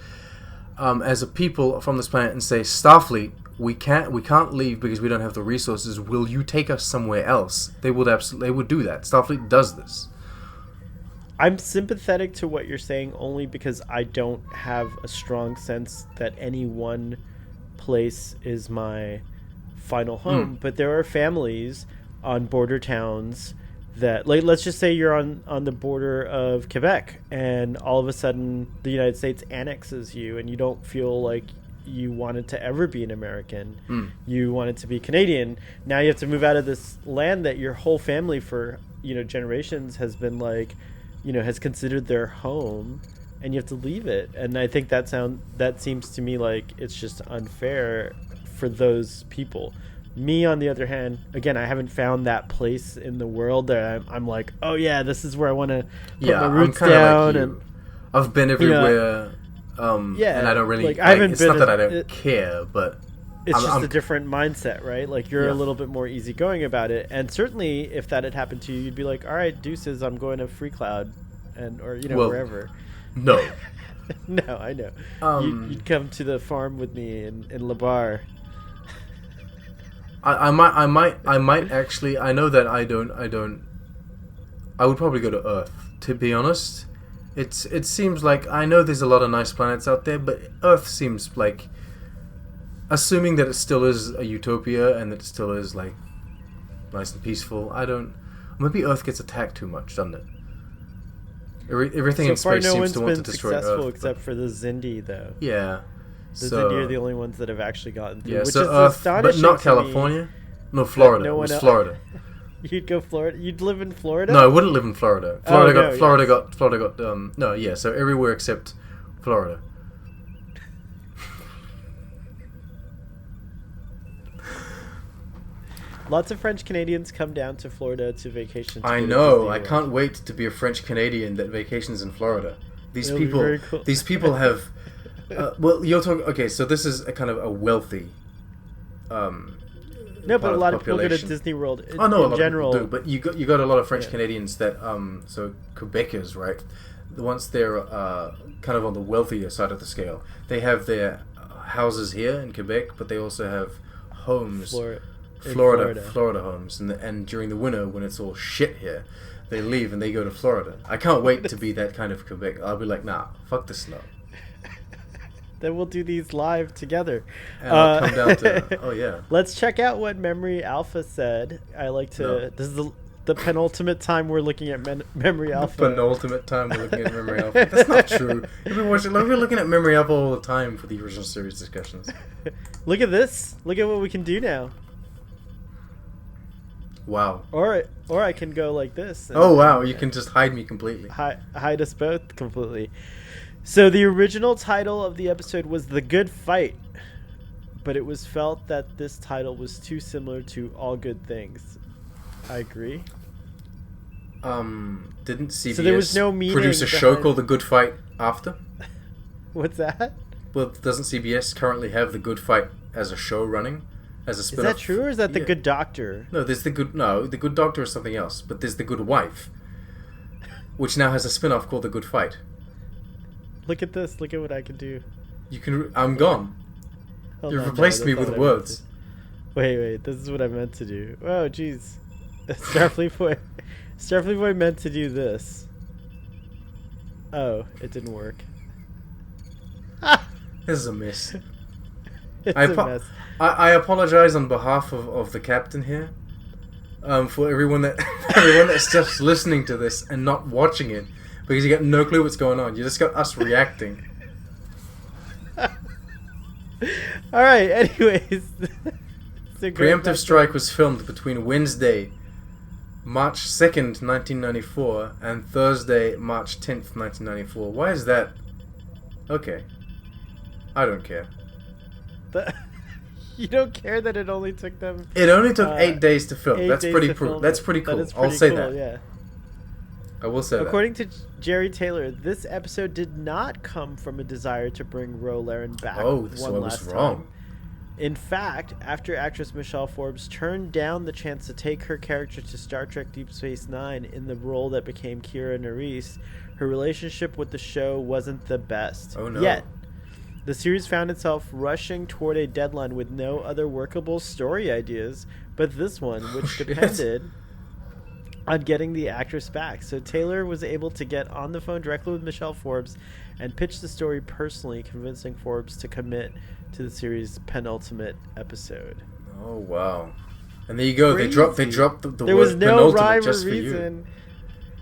as a people from this planet and say, Starfleet, we can't leave because we don't have the resources. Will you take us somewhere else? They would do that. Starfleet does this. I'm sympathetic to what you're saying only because I don't have a strong sense that any one place is my final home. But there are families on border towns that, like, let's just say you're on the border of Quebec and all of a sudden the United States annexes you and you don't feel like you wanted to ever be an American. You wanted to be Canadian. Now you have to move out of this land that your whole family for generations has been like, has considered their home, and you have to leave it. And I think that seems to me like it's just unfair for those people. Me, on the other hand, again, I haven't found that place in the world that I'm like, oh yeah, this is where I want to put my roots down. Like and I've been everywhere, and I don't really. Like, I haven't it's been not that I don't care, but it's just a different mindset, right? Like, you're a little bit more easygoing about it. And certainly, if that had happened to you, you'd be like, all right, deuces, I'm going to Free Cloud, or wherever. No. No, I know. You'd come to the farm with me in Le Bar. I might actually. I know that I would probably go to Earth, to be honest. It seems like, I know there's a lot of nice planets out there, but Earth seems like, assuming that it still is a utopia and that it still is like nice and peaceful. Maybe Earth gets attacked too much, doesn't it? Everything in space seems to want to destroy Earth. So far, no one's been successful except for the Xindi, though. Yeah. The Xindi are the only ones that have actually gotten through, which so is Earth, astonishing. But not California. No, Florida. It was Florida. You'd go Florida. You'd live in Florida? No, I wouldn't live in Florida. Florida got. So everywhere except Florida. Lots of French Canadians come down to Florida to vacation. I know. I can't wait to be a French Canadian that vacations in Florida. These people have. Well, you're talking. Okay, so this is a kind of a wealthy. No, but a lot of people go to Disney World. Oh no, in general, do, but you got a lot of French Canadians that so Quebecers, right? Once they're kind of on the wealthier side of the scale, they have their houses here in Quebec, but they also have homes. Florida homes, and during the winter when it's all shit here, they leave and they go to Florida. I can't wait to be that kind of Quebec. I'll be like, nah, fuck the snow. Then we'll do these live together. And I'll come down to, oh yeah. Let's check out what Memory Alpha said. I like to. No. This is the penultimate time we're looking at Memory Alpha. The penultimate time we're looking at Memory Alpha. That's not true. We're looking at Memory Alpha all the time for the original series discussions. Look at this. Look at what we can do now. Wow. Or I can go like this. Oh wow! You can just hide me completely. Hide us both completely. So the original title of the episode was The Good Fight, but it was felt that this title was too similar to All Good Things. I agree. Didn't CBS so there was no produce a show called The Good Fight after? What's that? Well, doesn't CBS currently have The Good Fight as a show running? As a spin-off? Is that true, or is that The Good The Good Doctor is something else, but there's The Good Wife, which now has a spin-off called The Good Fight. Look at this. Look at what I can do. I'm gone. You've replaced me with words. Wait. This is what I meant to do. Oh, jeez. Starfleet Boy meant to do this. Oh, it didn't work. This is a miss. It's a mess. I apologize on behalf of the captain here, for everyone that everyone that's just listening to this and not watching it, because you got no clue what's going on. You just got us reacting. All right. Anyways, Preemptive Strike was filmed between Wednesday, March 2nd, 1994, and Thursday, March 10th, 1994. Why is that? Okay. I don't care. You don't care that it only took them... It only took 8 days to film. That's pretty cool. That is pretty I'll say cool, that. Yeah. I will say According to Jerry Taylor, this episode did not come from a desire to bring Ro Laren back so I was wrong. time. In fact, after actress Michelle Forbes turned down the chance to take her character to Star Trek Deep Space Nine in the role that became Kira Nerys, her relationship with the show wasn't the best. Oh no. Yet, the series found itself rushing toward a deadline with no other workable story ideas but this one, which depended on getting the actress back. So Taylor was able to get on the phone directly with Michelle Forbes and pitch the story personally, convincing Forbes to commit to the series' penultimate episode. Oh wow! And there you go. Crazy. They dropped the there word was no penultimate rhyme or just reason.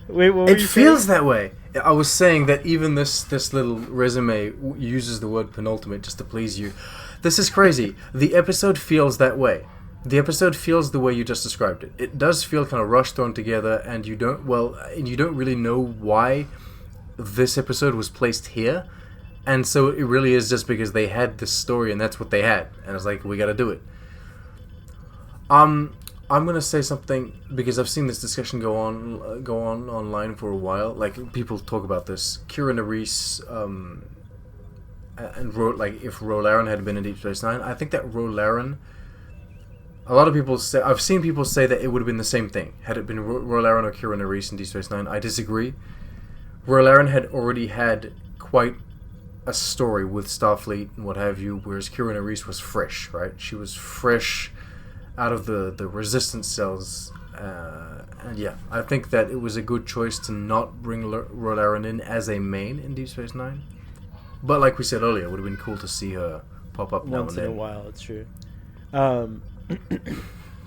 for you. Wait, what were It you feels saying? that way. I was saying that even this little resume uses the word penultimate just to please you. This is crazy. The episode feels that way. The episode feels the way you just described it. It does feel kind of rushed thrown together, and you don't really know why this episode was placed here. And so it really is just because they had this story and that's what they had. And it's like, we gotta do it. I'm gonna say something because I've seen this discussion go on online for a while. Like, people talk about this. Kira Nerys, and if Ro Laren had been in Deep Space Nine, I think that Ro Laren... A lot of people say... I've seen people say that it would have been the same thing had it been Ro Laren or Kira Nerys in Deep Space Nine. I disagree. Ro Laren had already had quite a story with Starfleet and what have you, whereas Kira Nerys was fresh, right? She was fresh out of the resistance cells, and yeah, I think that it was a good choice to not bring Ro Laren in as a main in Deep Space Nine. But like we said earlier, it would have been cool to see her pop up now and then. Once in a while, it's true.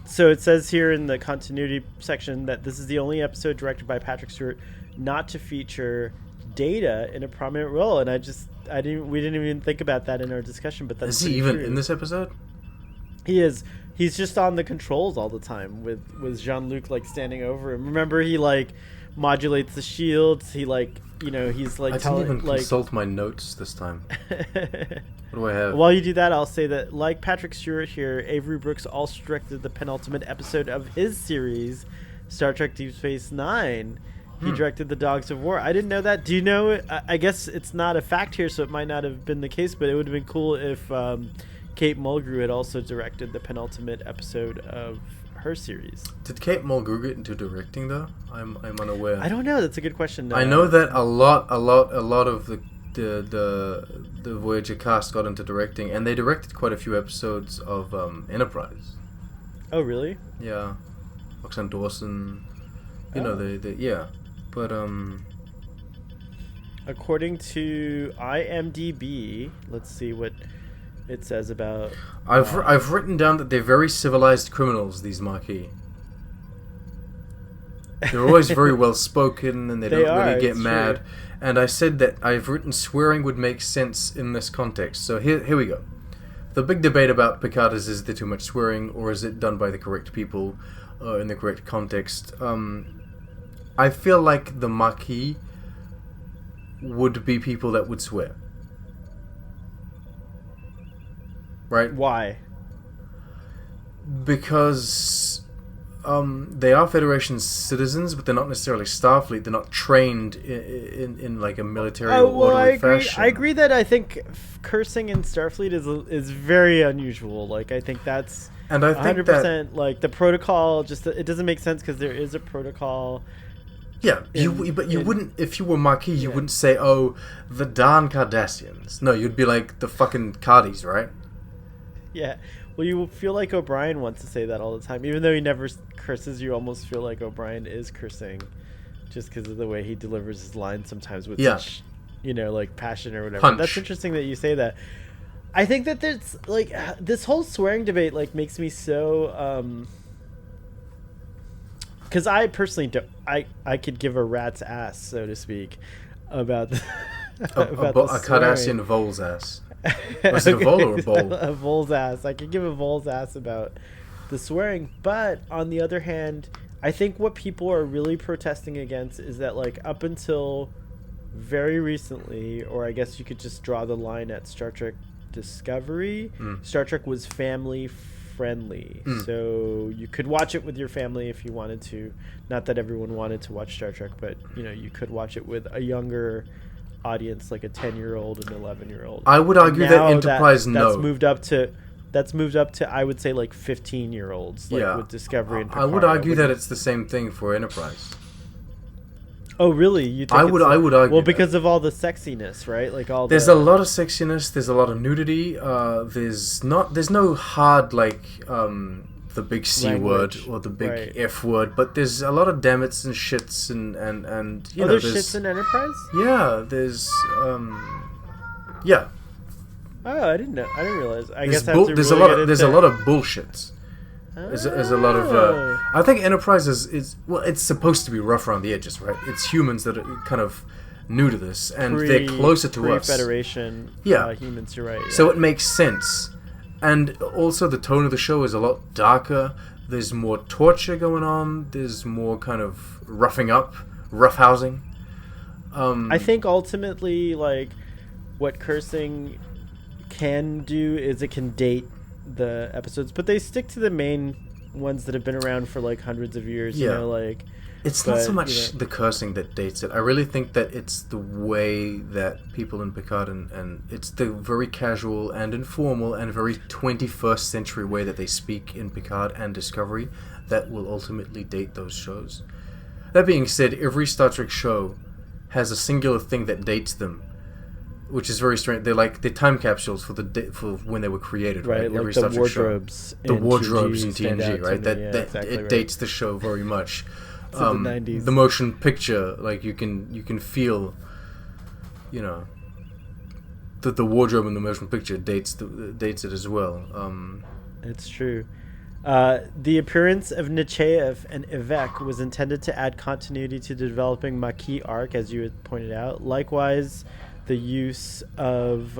So it says here in the continuity section that this is the only episode directed by Patrick Stewart not to feature Data in a prominent role, and we didn't even think about that in our discussion. But that's is he even true. in this episode? He is. He's just on the controls all the time with Jean-Luc like standing over him. Remember, he like modulates the shields. He he's like I didn't even consult my notes this time. What do I have? While you do that, I'll say that, like Patrick Stewart here, Avery Brooks also directed the penultimate episode of his series, Star Trek Deep Space Nine. He directed the Dogs of War. I didn't know that. Do you know? I guess it's not a fact here, so it might not have been the case, but it would have been cool if Kate Mulgrew had also directed the penultimate episode of her series. Did Kate Mulgrew get into directing though? I'm unaware. I don't know. That's a good question. I know that a lot of the Voyager cast got into directing, and they directed quite a few episodes of Enterprise. Oh, really? Yeah, Roxanne Dawson. You know, they yeah, but according to IMDb, let's see what it says about. I've written down that they're very civilized criminals. These Maquis. They're always very well spoken, and they don't really get mad. True. And I said that I've written swearing would make sense in this context. So here we go. The big debate about Picard is there too much swearing, or is it done by the correct people in the correct context? I feel like the Maquis would be people that would swear. Right? Why? Because they are Federation citizens, but they're not necessarily Starfleet. They're not trained in like a military or orderly fashion. I agree that I think cursing in Starfleet is very unusual. Like, I think that's and I think 100% like the protocol. Just it doesn't make sense because there is a protocol. Yeah, you wouldn't, if you were Maquis, you wouldn't say, oh, the darn Cardassians. No, you'd be like the fucking Cardis, right? Yeah. Well, you feel like O'Brien wants to say that all the time. Even though he never curses, you almost feel like O'Brien is cursing just because of the way he delivers his lines sometimes with such, like, passion or whatever. Punch. That's interesting that you say that. I think that there's like this whole swearing debate like makes me so because I personally don't. I could give a rat's ass, so to speak, about the, about the A swearing. Cardassian vole's ass. Was it a vole or a bowl? A vole's ass. I could give a vole's ass about the swearing, but on the other hand, I think what people are really protesting against is that like up until very recently, or I guess you could just draw the line at Star Trek Discovery, Star Trek was family friendly. So you could watch it with your family if you wanted to. Not that everyone wanted to watch Star Trek, but you know, you could watch it with a younger audience, like a 10-year-old and 11-year-old. I would argue that Enterprise that's moved up to I would say like 15-year-olds, like with Discovery and Picard. I would argue that it's the same thing for Enterprise. Oh really? You think I would argue. Well, because of all the sexiness, right? Like all there's a lot of sexiness. There's a lot of nudity. There's no hard like the big C language word or the big F word, but there's a lot of dammits and shits and you know. There's shits in Enterprise. Yeah, there's yeah. Oh, I didn't know. I didn't realize. I There's guess I have to there's really a lot of there's a lot of bullshits. There's a lot of. Oh. I think Enterprise is well. It's supposed to be rough around the edges, right? It's humans that are kind of new to this, and they're closer to us. Federation. Yeah, humans. You're right. Yeah. So it makes sense, and also the tone of the show is a lot darker. There's more torture going on. There's more kind of roughing up, roughhousing. I think ultimately, like, what cursing can do is it can date the episodes, but they stick to the main ones that have been around for like hundreds of years. Yeah. You know, like it's not so much the cursing that dates it. I really think that it's the way that people in Picard and it's the very casual and informal and very 21st century way that they speak in Picard and Discovery that will ultimately date those shows. That being said, every Star Trek show has a singular thing that dates them, which is very strange. They're like the time capsules for for when they were created, right? Like every the Star Trek wardrobes. The wardrobes in TNG, right? Exactly it dates the show very much. To the 90s. The motion picture, like you can feel, you know, that the wardrobe in the motion picture dates it as well. It's true. The appearance of Nechayev and Ivek was intended to add continuity to the developing Maquis arc, as you had pointed out. Likewise, the use of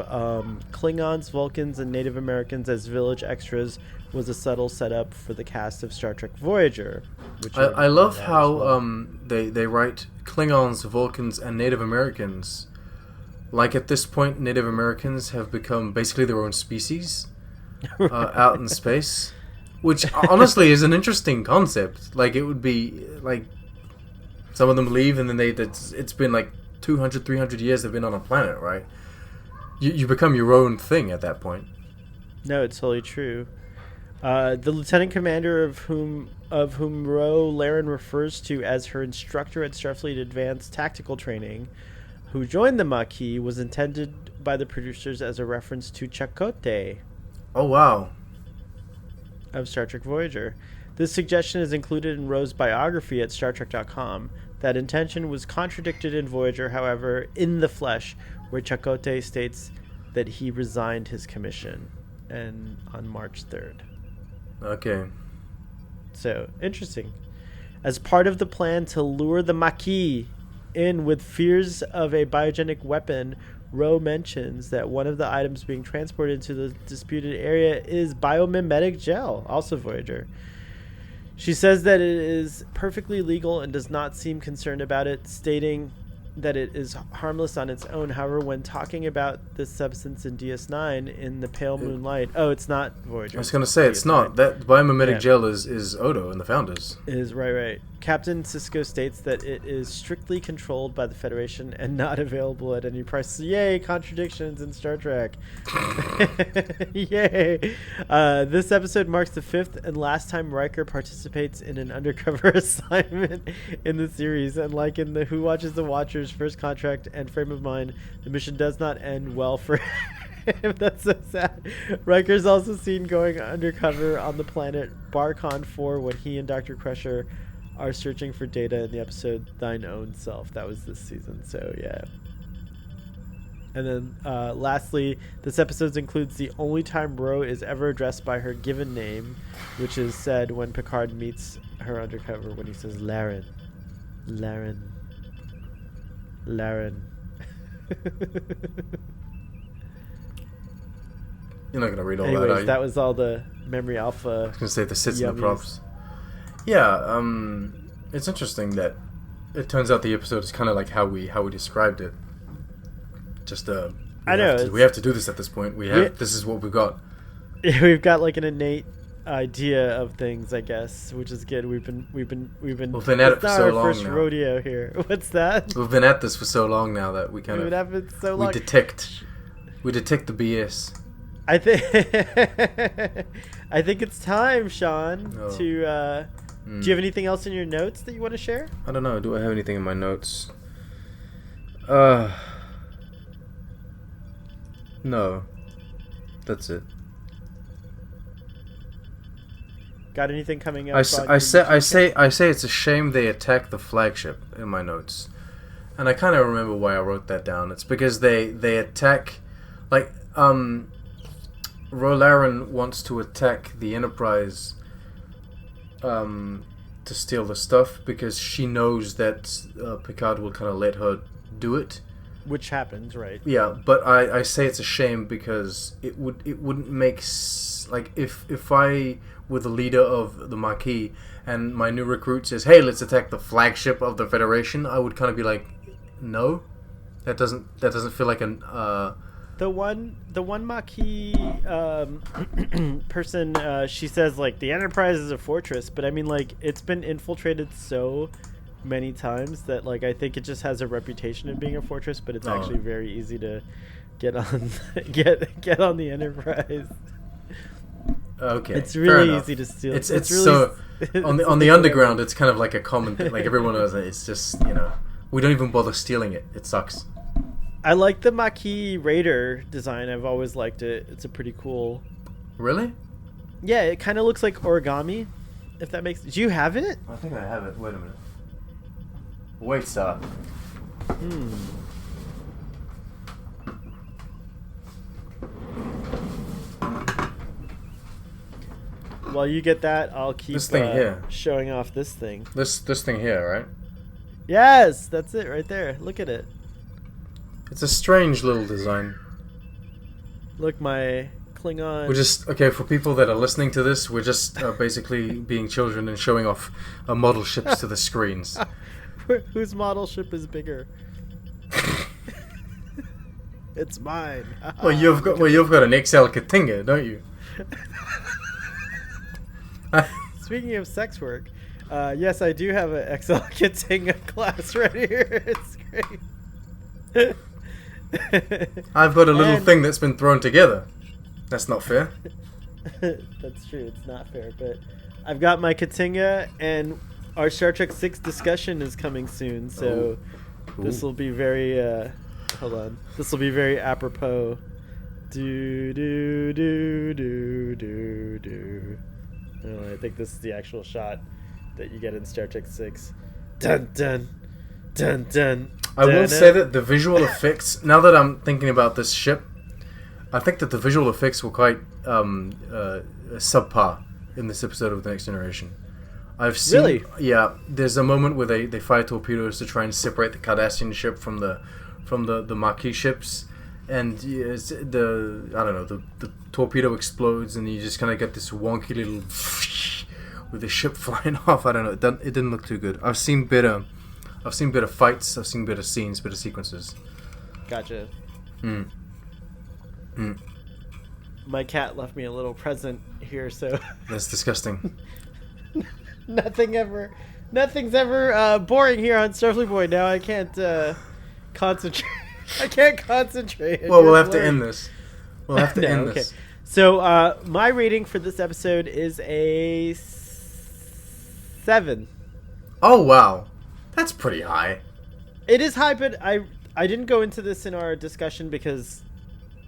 Klingons, Vulcans, and Native Americans as village extras was a subtle setup for the cast of Star Trek Voyager. Which I love how they write Klingons, Vulcans, and Native Americans. Like at this point, Native Americans have become basically their own species out in space. Which honestly is an interesting concept. Like it would be like some of them leave and then it's been like 200, 300 years they've been on a planet, right? You become your own thing at that point. No, it's totally true. The lieutenant commander of whom Ro Laren refers to as her instructor at Starfleet Advanced Tactical Training, who joined the Maquis, was intended by the producers as a reference to Chakotay. Oh wow. Of Star Trek Voyager. This suggestion is included in Ro's biography at StarTrek.com. That intention was contradicted in Voyager, however, in the flesh, where Chakotay states that he resigned his commission and on March 3rd. Okay. So, interesting. As part of the plan to lure the Maquis in with fears of a biogenic weapon, Ro mentions that one of the items being transported to the disputed area is biomimetic gel, also Voyager. She says that it is perfectly legal and does not seem concerned about it, stating that it is harmless on its own. However, when talking about this substance in DS9 in the pale moonlight, it's not Voyager. I was going to say, it's not. That biomimetic gel is Odo and the Founders. Is right. Captain Sisko states that it is strictly controlled by the Federation and not available at any price. So, yay, contradictions in Star Trek. Yay. This episode marks the 5th and last time Riker participates in an undercover assignment in the series. And like in the Who Watches the Watchers first contract and frame of mind, the mission does not end well for him. That's so sad. Riker's also seen going undercover on the planet Barkon 4 when he and Dr. Crusher are searching for data in the episode Thine Own Self. That was this season, so yeah. And then lastly, this episode includes the only time Ro is ever addressed by her given name, which is said when Picard meets her undercover when he says Laren. Laren. Laren. You're not going to read all Anyways, that, are you? that was all the Memory Alpha. I was going to say the sits and the yummies. props. Yeah, it's interesting that it turns out the episode is kind of like how we described it. Just I know we have to do this at this point. This is what we've got. We've got like an innate idea of things, I guess, which is good. We've been at it for so long first now. rodeo here. What's that? We've been at this for so long now that we kind of we detect the BS. I think I think it's time, Sean, to do you have anything else in your notes that you want to share? I don't know. Do I have anything in my notes? No. That's it. Got anything coming up? I say it's a shame they attack the flagship in my notes. And I kind of remember why I wrote that down. It's because they attack, like, Rolaren wants to attack the Enterprise to steal the stuff because she knows that Picard will kind of let her do it. Which happens, right? Yeah, but I say it's a shame because it wouldn't make like if I were the leader of the Maquis and my new recruit says, "Hey, let's attack the flagship of the Federation," I would kind of be like, "No, that doesn't feel like an." The one Maquis person, she says like the Enterprise is a fortress, but I mean like it's been infiltrated so many times that like I think it just has a reputation of being a fortress, but it's actually very easy to get on get on the Enterprise. Okay, it's really easy to steal. It's really so on the underground. It's kind of like a common thing. Like everyone knows it. It's just we don't even bother stealing it. It sucks. I like the Maquis Raider design. I've always liked it. It's a pretty cool. Really? Yeah, it kind of looks like origami. If that makes. Do you have it? I think I have it. Wait a minute. Wait, sir. While you get that, I'll keep this thing here. Showing off this thing. This thing here, right? Yes, that's it right there. Look at it. It's a strange little design. Look, my Klingon. We're just for people that are listening to this. We're just basically being children and showing off model ships to the screens. Whose model ship is bigger? It's mine. Well, you've got an XL Katinga, don't you? Speaking of sex work, yes, I do have an XL Katinga class right here. It's great. I've got a little thing that's been thrown together. That's not fair. That's true. It's not fair, but I've got my Katinga, and our Star Trek 6 discussion is coming soon, so this will be very. Hold on. This will be very apropos. Do do do do do do. I think this is the actual shot that you get in Star Trek 6. Dun dun dun dun. I will say that the visual effects, now that I'm thinking about this ship, I think that the visual effects were quite subpar in this episode of The Next Generation. I've seen, really? Yeah, there's a moment where they fire torpedoes to try and separate the Cardassian ship from the Maquis ships, and the torpedo explodes, and you just kind of get this wonky little with the ship flying off. I don't know. It didn't look too good. I've seen better fights. I've seen better scenes, better sequences. Gotcha. My cat left me a little present here, so that's disgusting. Nothing's ever boring here on Starfleet Boy. Now I can't concentrate. I can't concentrate. Well, we'll have to end this. We'll have to end this. So my rating for this episode is a 7. Oh wow, that's pretty high. It is high, but I didn't go into this in our discussion because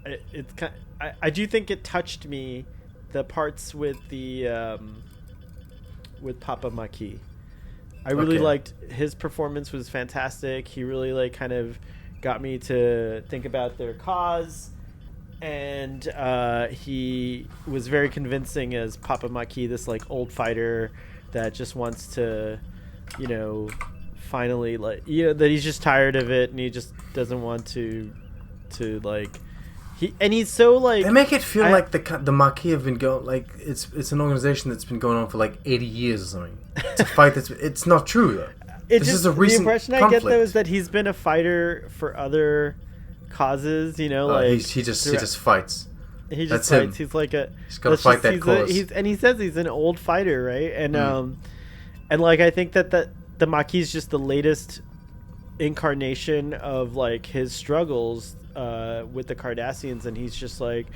it's kind. I do think it touched me, the parts with the with Papa Maquis. I really liked his performance. Was fantastic. He really kind of got me to think about their cause. And he was very convincing as Papa Maki, this like old fighter that just wants to, finally that he's just tired of it and he just doesn't want to like he's so like they make it feel like the Maquis have been going like it's an organization that's been going on for like 80 years or something. It's a fight it's not true though. This is a recent the impression conflict. I get though is that he's been a fighter for other causes, like he just fights. He just That's fights. him. He's like he's got to fight that cause. And he says he's an old fighter, right? And and like I think that the Maquis is just the latest incarnation of like his struggles with the Cardassians, and he's just like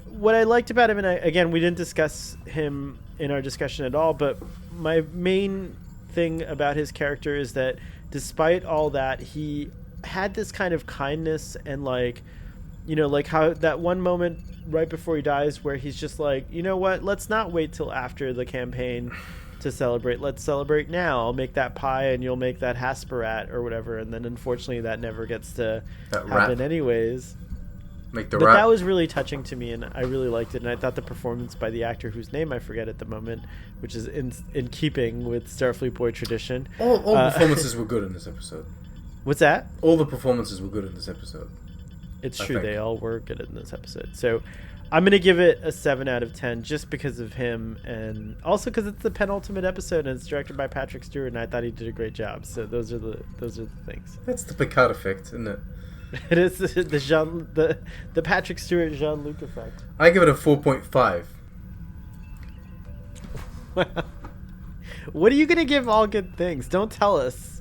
what I liked about him. And again, we didn't discuss him in our discussion at all, but my main thing about his character is that despite all that, he had this kind of kindness and like like how that one moment right before he dies where he's just like, you know what, let's not wait till after the campaign to celebrate, let's celebrate now. I'll make that pie and you'll make that hasperat or whatever. And then unfortunately that never gets to happen anyways. Make the but rap. That was really touching to me, and I really liked it. And I thought the performance by the actor whose name I forget at the moment, which is in keeping with Starfleet boy tradition. All performances were good in this episode. What's that? All the performances were good in this episode. It's true. They all were good in this episode. So I'm going to give it a 7 out of 10 just because of him, and also because it's the penultimate episode and it's directed by Patrick Stewart, and I thought he did a great job. So those are the things. That's the Picard effect, isn't it? It is the Patrick Stewart Jean-Luc effect. I give it a 4.5. What are you going to give all good things? Don't tell us.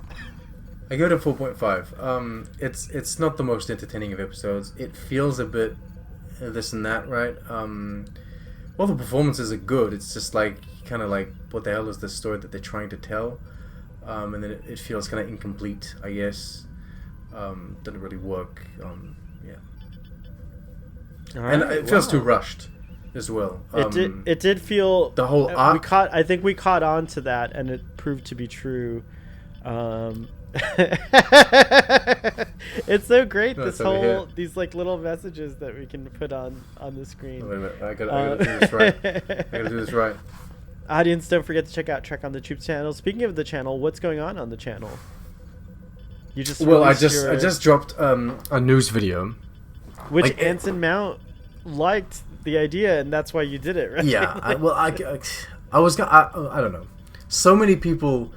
I give it a 4.5. It's not the most entertaining of episodes. It feels a bit this and that, right? All the performances are good. It's just like kind of like, what the hell is this story that they're trying to tell? And then it feels kind of incomplete, I guess. Doesn't really work. Yeah. Right, and it feels too rushed as well. It did feel the whole arc. I think we caught on to that, and it proved to be true. It's so great. These like little messages that we can put on the screen. Oh, wait a minute. I gotta do this right. I gotta do this right. Audience, don't forget to check out Trek on the Tube channel. Speaking of the channel, what's going on the channel? You just I just dropped a news video, which like, Anson Mount liked the idea, and that's why you did it, right? Yeah. I was gonna. I don't know. So many people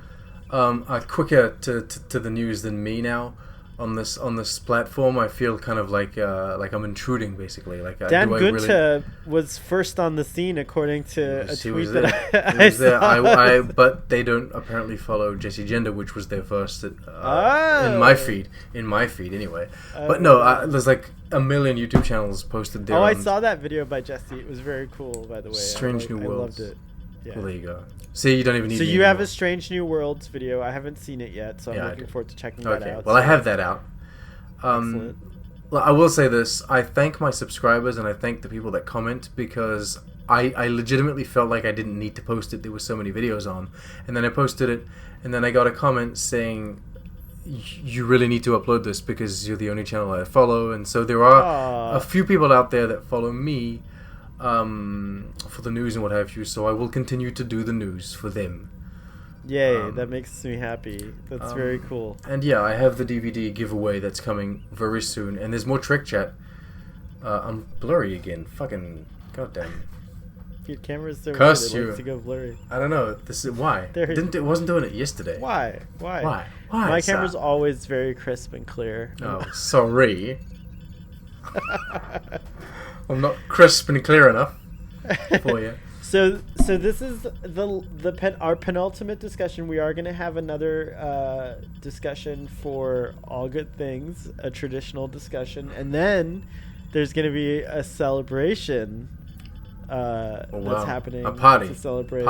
are quicker to the news than me now on this platform. I feel kind of like I'm intruding, basically. Like Dan Gunther was first on the scene, according to a tweet that I saw. But they don't apparently follow Jesse Gender, which was their first in my feed. In my feed, anyway. But no, there's like a million YouTube channels posted there. I saw that video by Jesse. It was very cool, by the way. Strange New Worlds. I loved it. Yeah. Well, there you go. See, you don't even need. So you have a Strange New Worlds video. I haven't seen it yet, so I'm looking forward to checking that out. Well, I have that out. Excellent. I will say this: I thank my subscribers and I thank the people that comment, because I legitimately felt like I didn't need to post it. There were so many videos on, and then I posted it, and then I got a comment saying, "You really need to upload this because you're the only channel I follow." And so there are a few people out there that follow me. For the news and what have you, so I will continue to do the news for them. Yay, that makes me happy. That's very cool. And yeah, I have the DVD giveaway that's coming very soon, and there's more Trek Chat. I'm blurry again. Fucking goddamn. Your camera's so Curse weird, you. it likes to go blurry. I don't know. This is why. It wasn't doing it yesterday. Why? My camera's always very crisp and clear. Oh, sorry. I'm not crisp and clear enough for you. So this is our penultimate discussion. We are going to have another discussion for All Good Things, a traditional discussion, and then there's going to be a celebration that's happening. A party to celebrate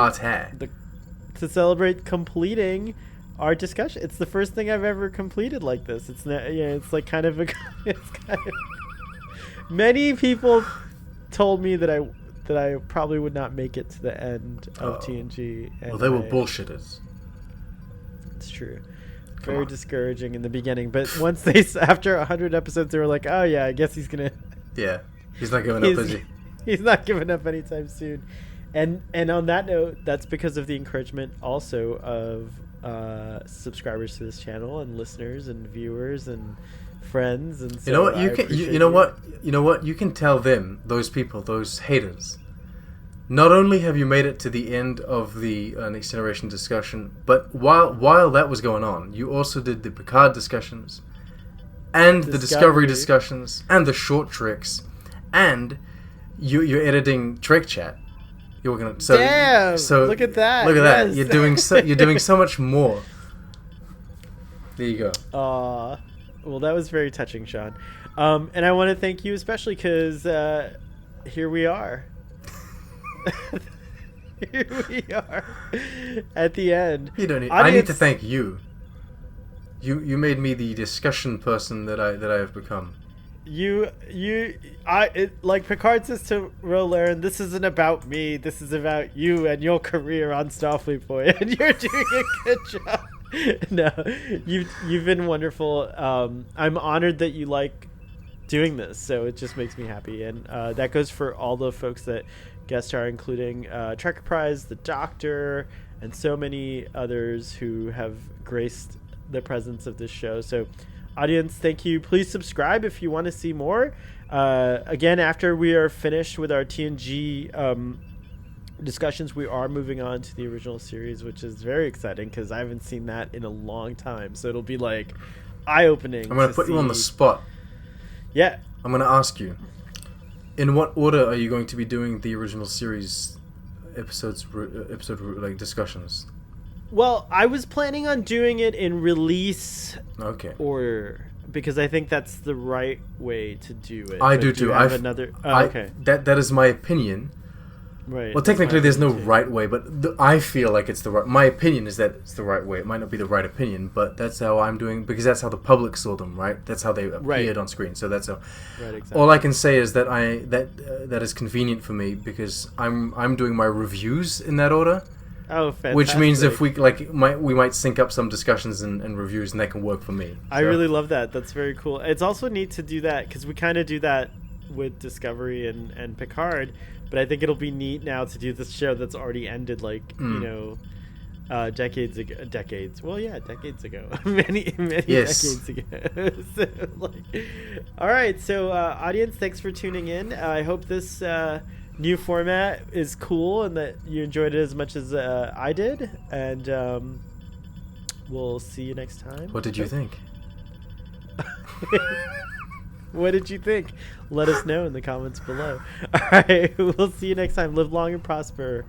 to celebrate completing our discussion. It's the first thing I've ever completed like this. It's it's like kind of many people told me that I probably would not make it to the end of TNG. And well, they were bullshitters. It's true. very discouraging in the beginning. But once after 100 episodes, they were like, "Oh yeah, I guess he's gonna." Yeah, he's not giving up, is he? He's not giving up anytime soon. And on that note, that's because of the encouragement also of subscribers to this channel and listeners and viewers and friends. And so you know what you know what you can tell them, those people, those haters. Not only have you made it to the end of the Next Generation discussion, but while that was going on, you also did the Picard discussions, and the Discovery discussions, and the short treks, and you're editing Trek Chat. You're gonna damn. So look at that. Look at that. You're doing so much more. There you go. Well, that was very touching, Sean. And I want to thank you especially because here we are. Here we are at the end. You don't need, I need to thank you. You made me the discussion person that I have become. Like Picard says to Roland, this isn't about me. This is about you and your career on Starfleet, boy. And you're doing a good job. No, you've been wonderful. I'm honored that you like doing this, so it just makes me happy. And that goes for all the folks that guest star, including Trek Prize, the Doctor, and so many others who have graced the presence of this show. So audience, thank you. Please subscribe if you want to see more. Again, after we are finished with our TNG discussions, we are moving on to the original series, which is very exciting because I haven't seen that in a long time. So it'll be like eye-opening. I'm going to put you on the spot. Yeah. I'm going to ask you, in what order are you going to be doing the original series episode like discussions? Well, I was planning on doing it in release order because I think that's the right way to do it. I do too. Okay. That is my opinion. Right. Well, technically, there's no right way, but I feel like it's the right. My opinion is that it's the right way. It might not be the right opinion, but that's how I'm doing because that's how the public saw them. Right. That's how they appeared on screen. So that's how. Right. Exactly. All I can say is that that is convenient for me because I'm doing my reviews in that order. Oh, fantastic. Which means if we we might sync up some discussions and reviews, and that can work for me. So. I really love that. That's very cool. It's also neat to do that because we kind of do that with Discovery and Picard, but I think it'll be neat now to do this show that's already ended, decades ago. Decades ago. many decades ago. So, all right. So, audience, thanks for tuning in. I hope this new format is cool and that you enjoyed it as much as I did. And we'll see you next time. What did you think? What did you think? Let us know in the comments below. All right. We'll see you next time. Live long and prosper.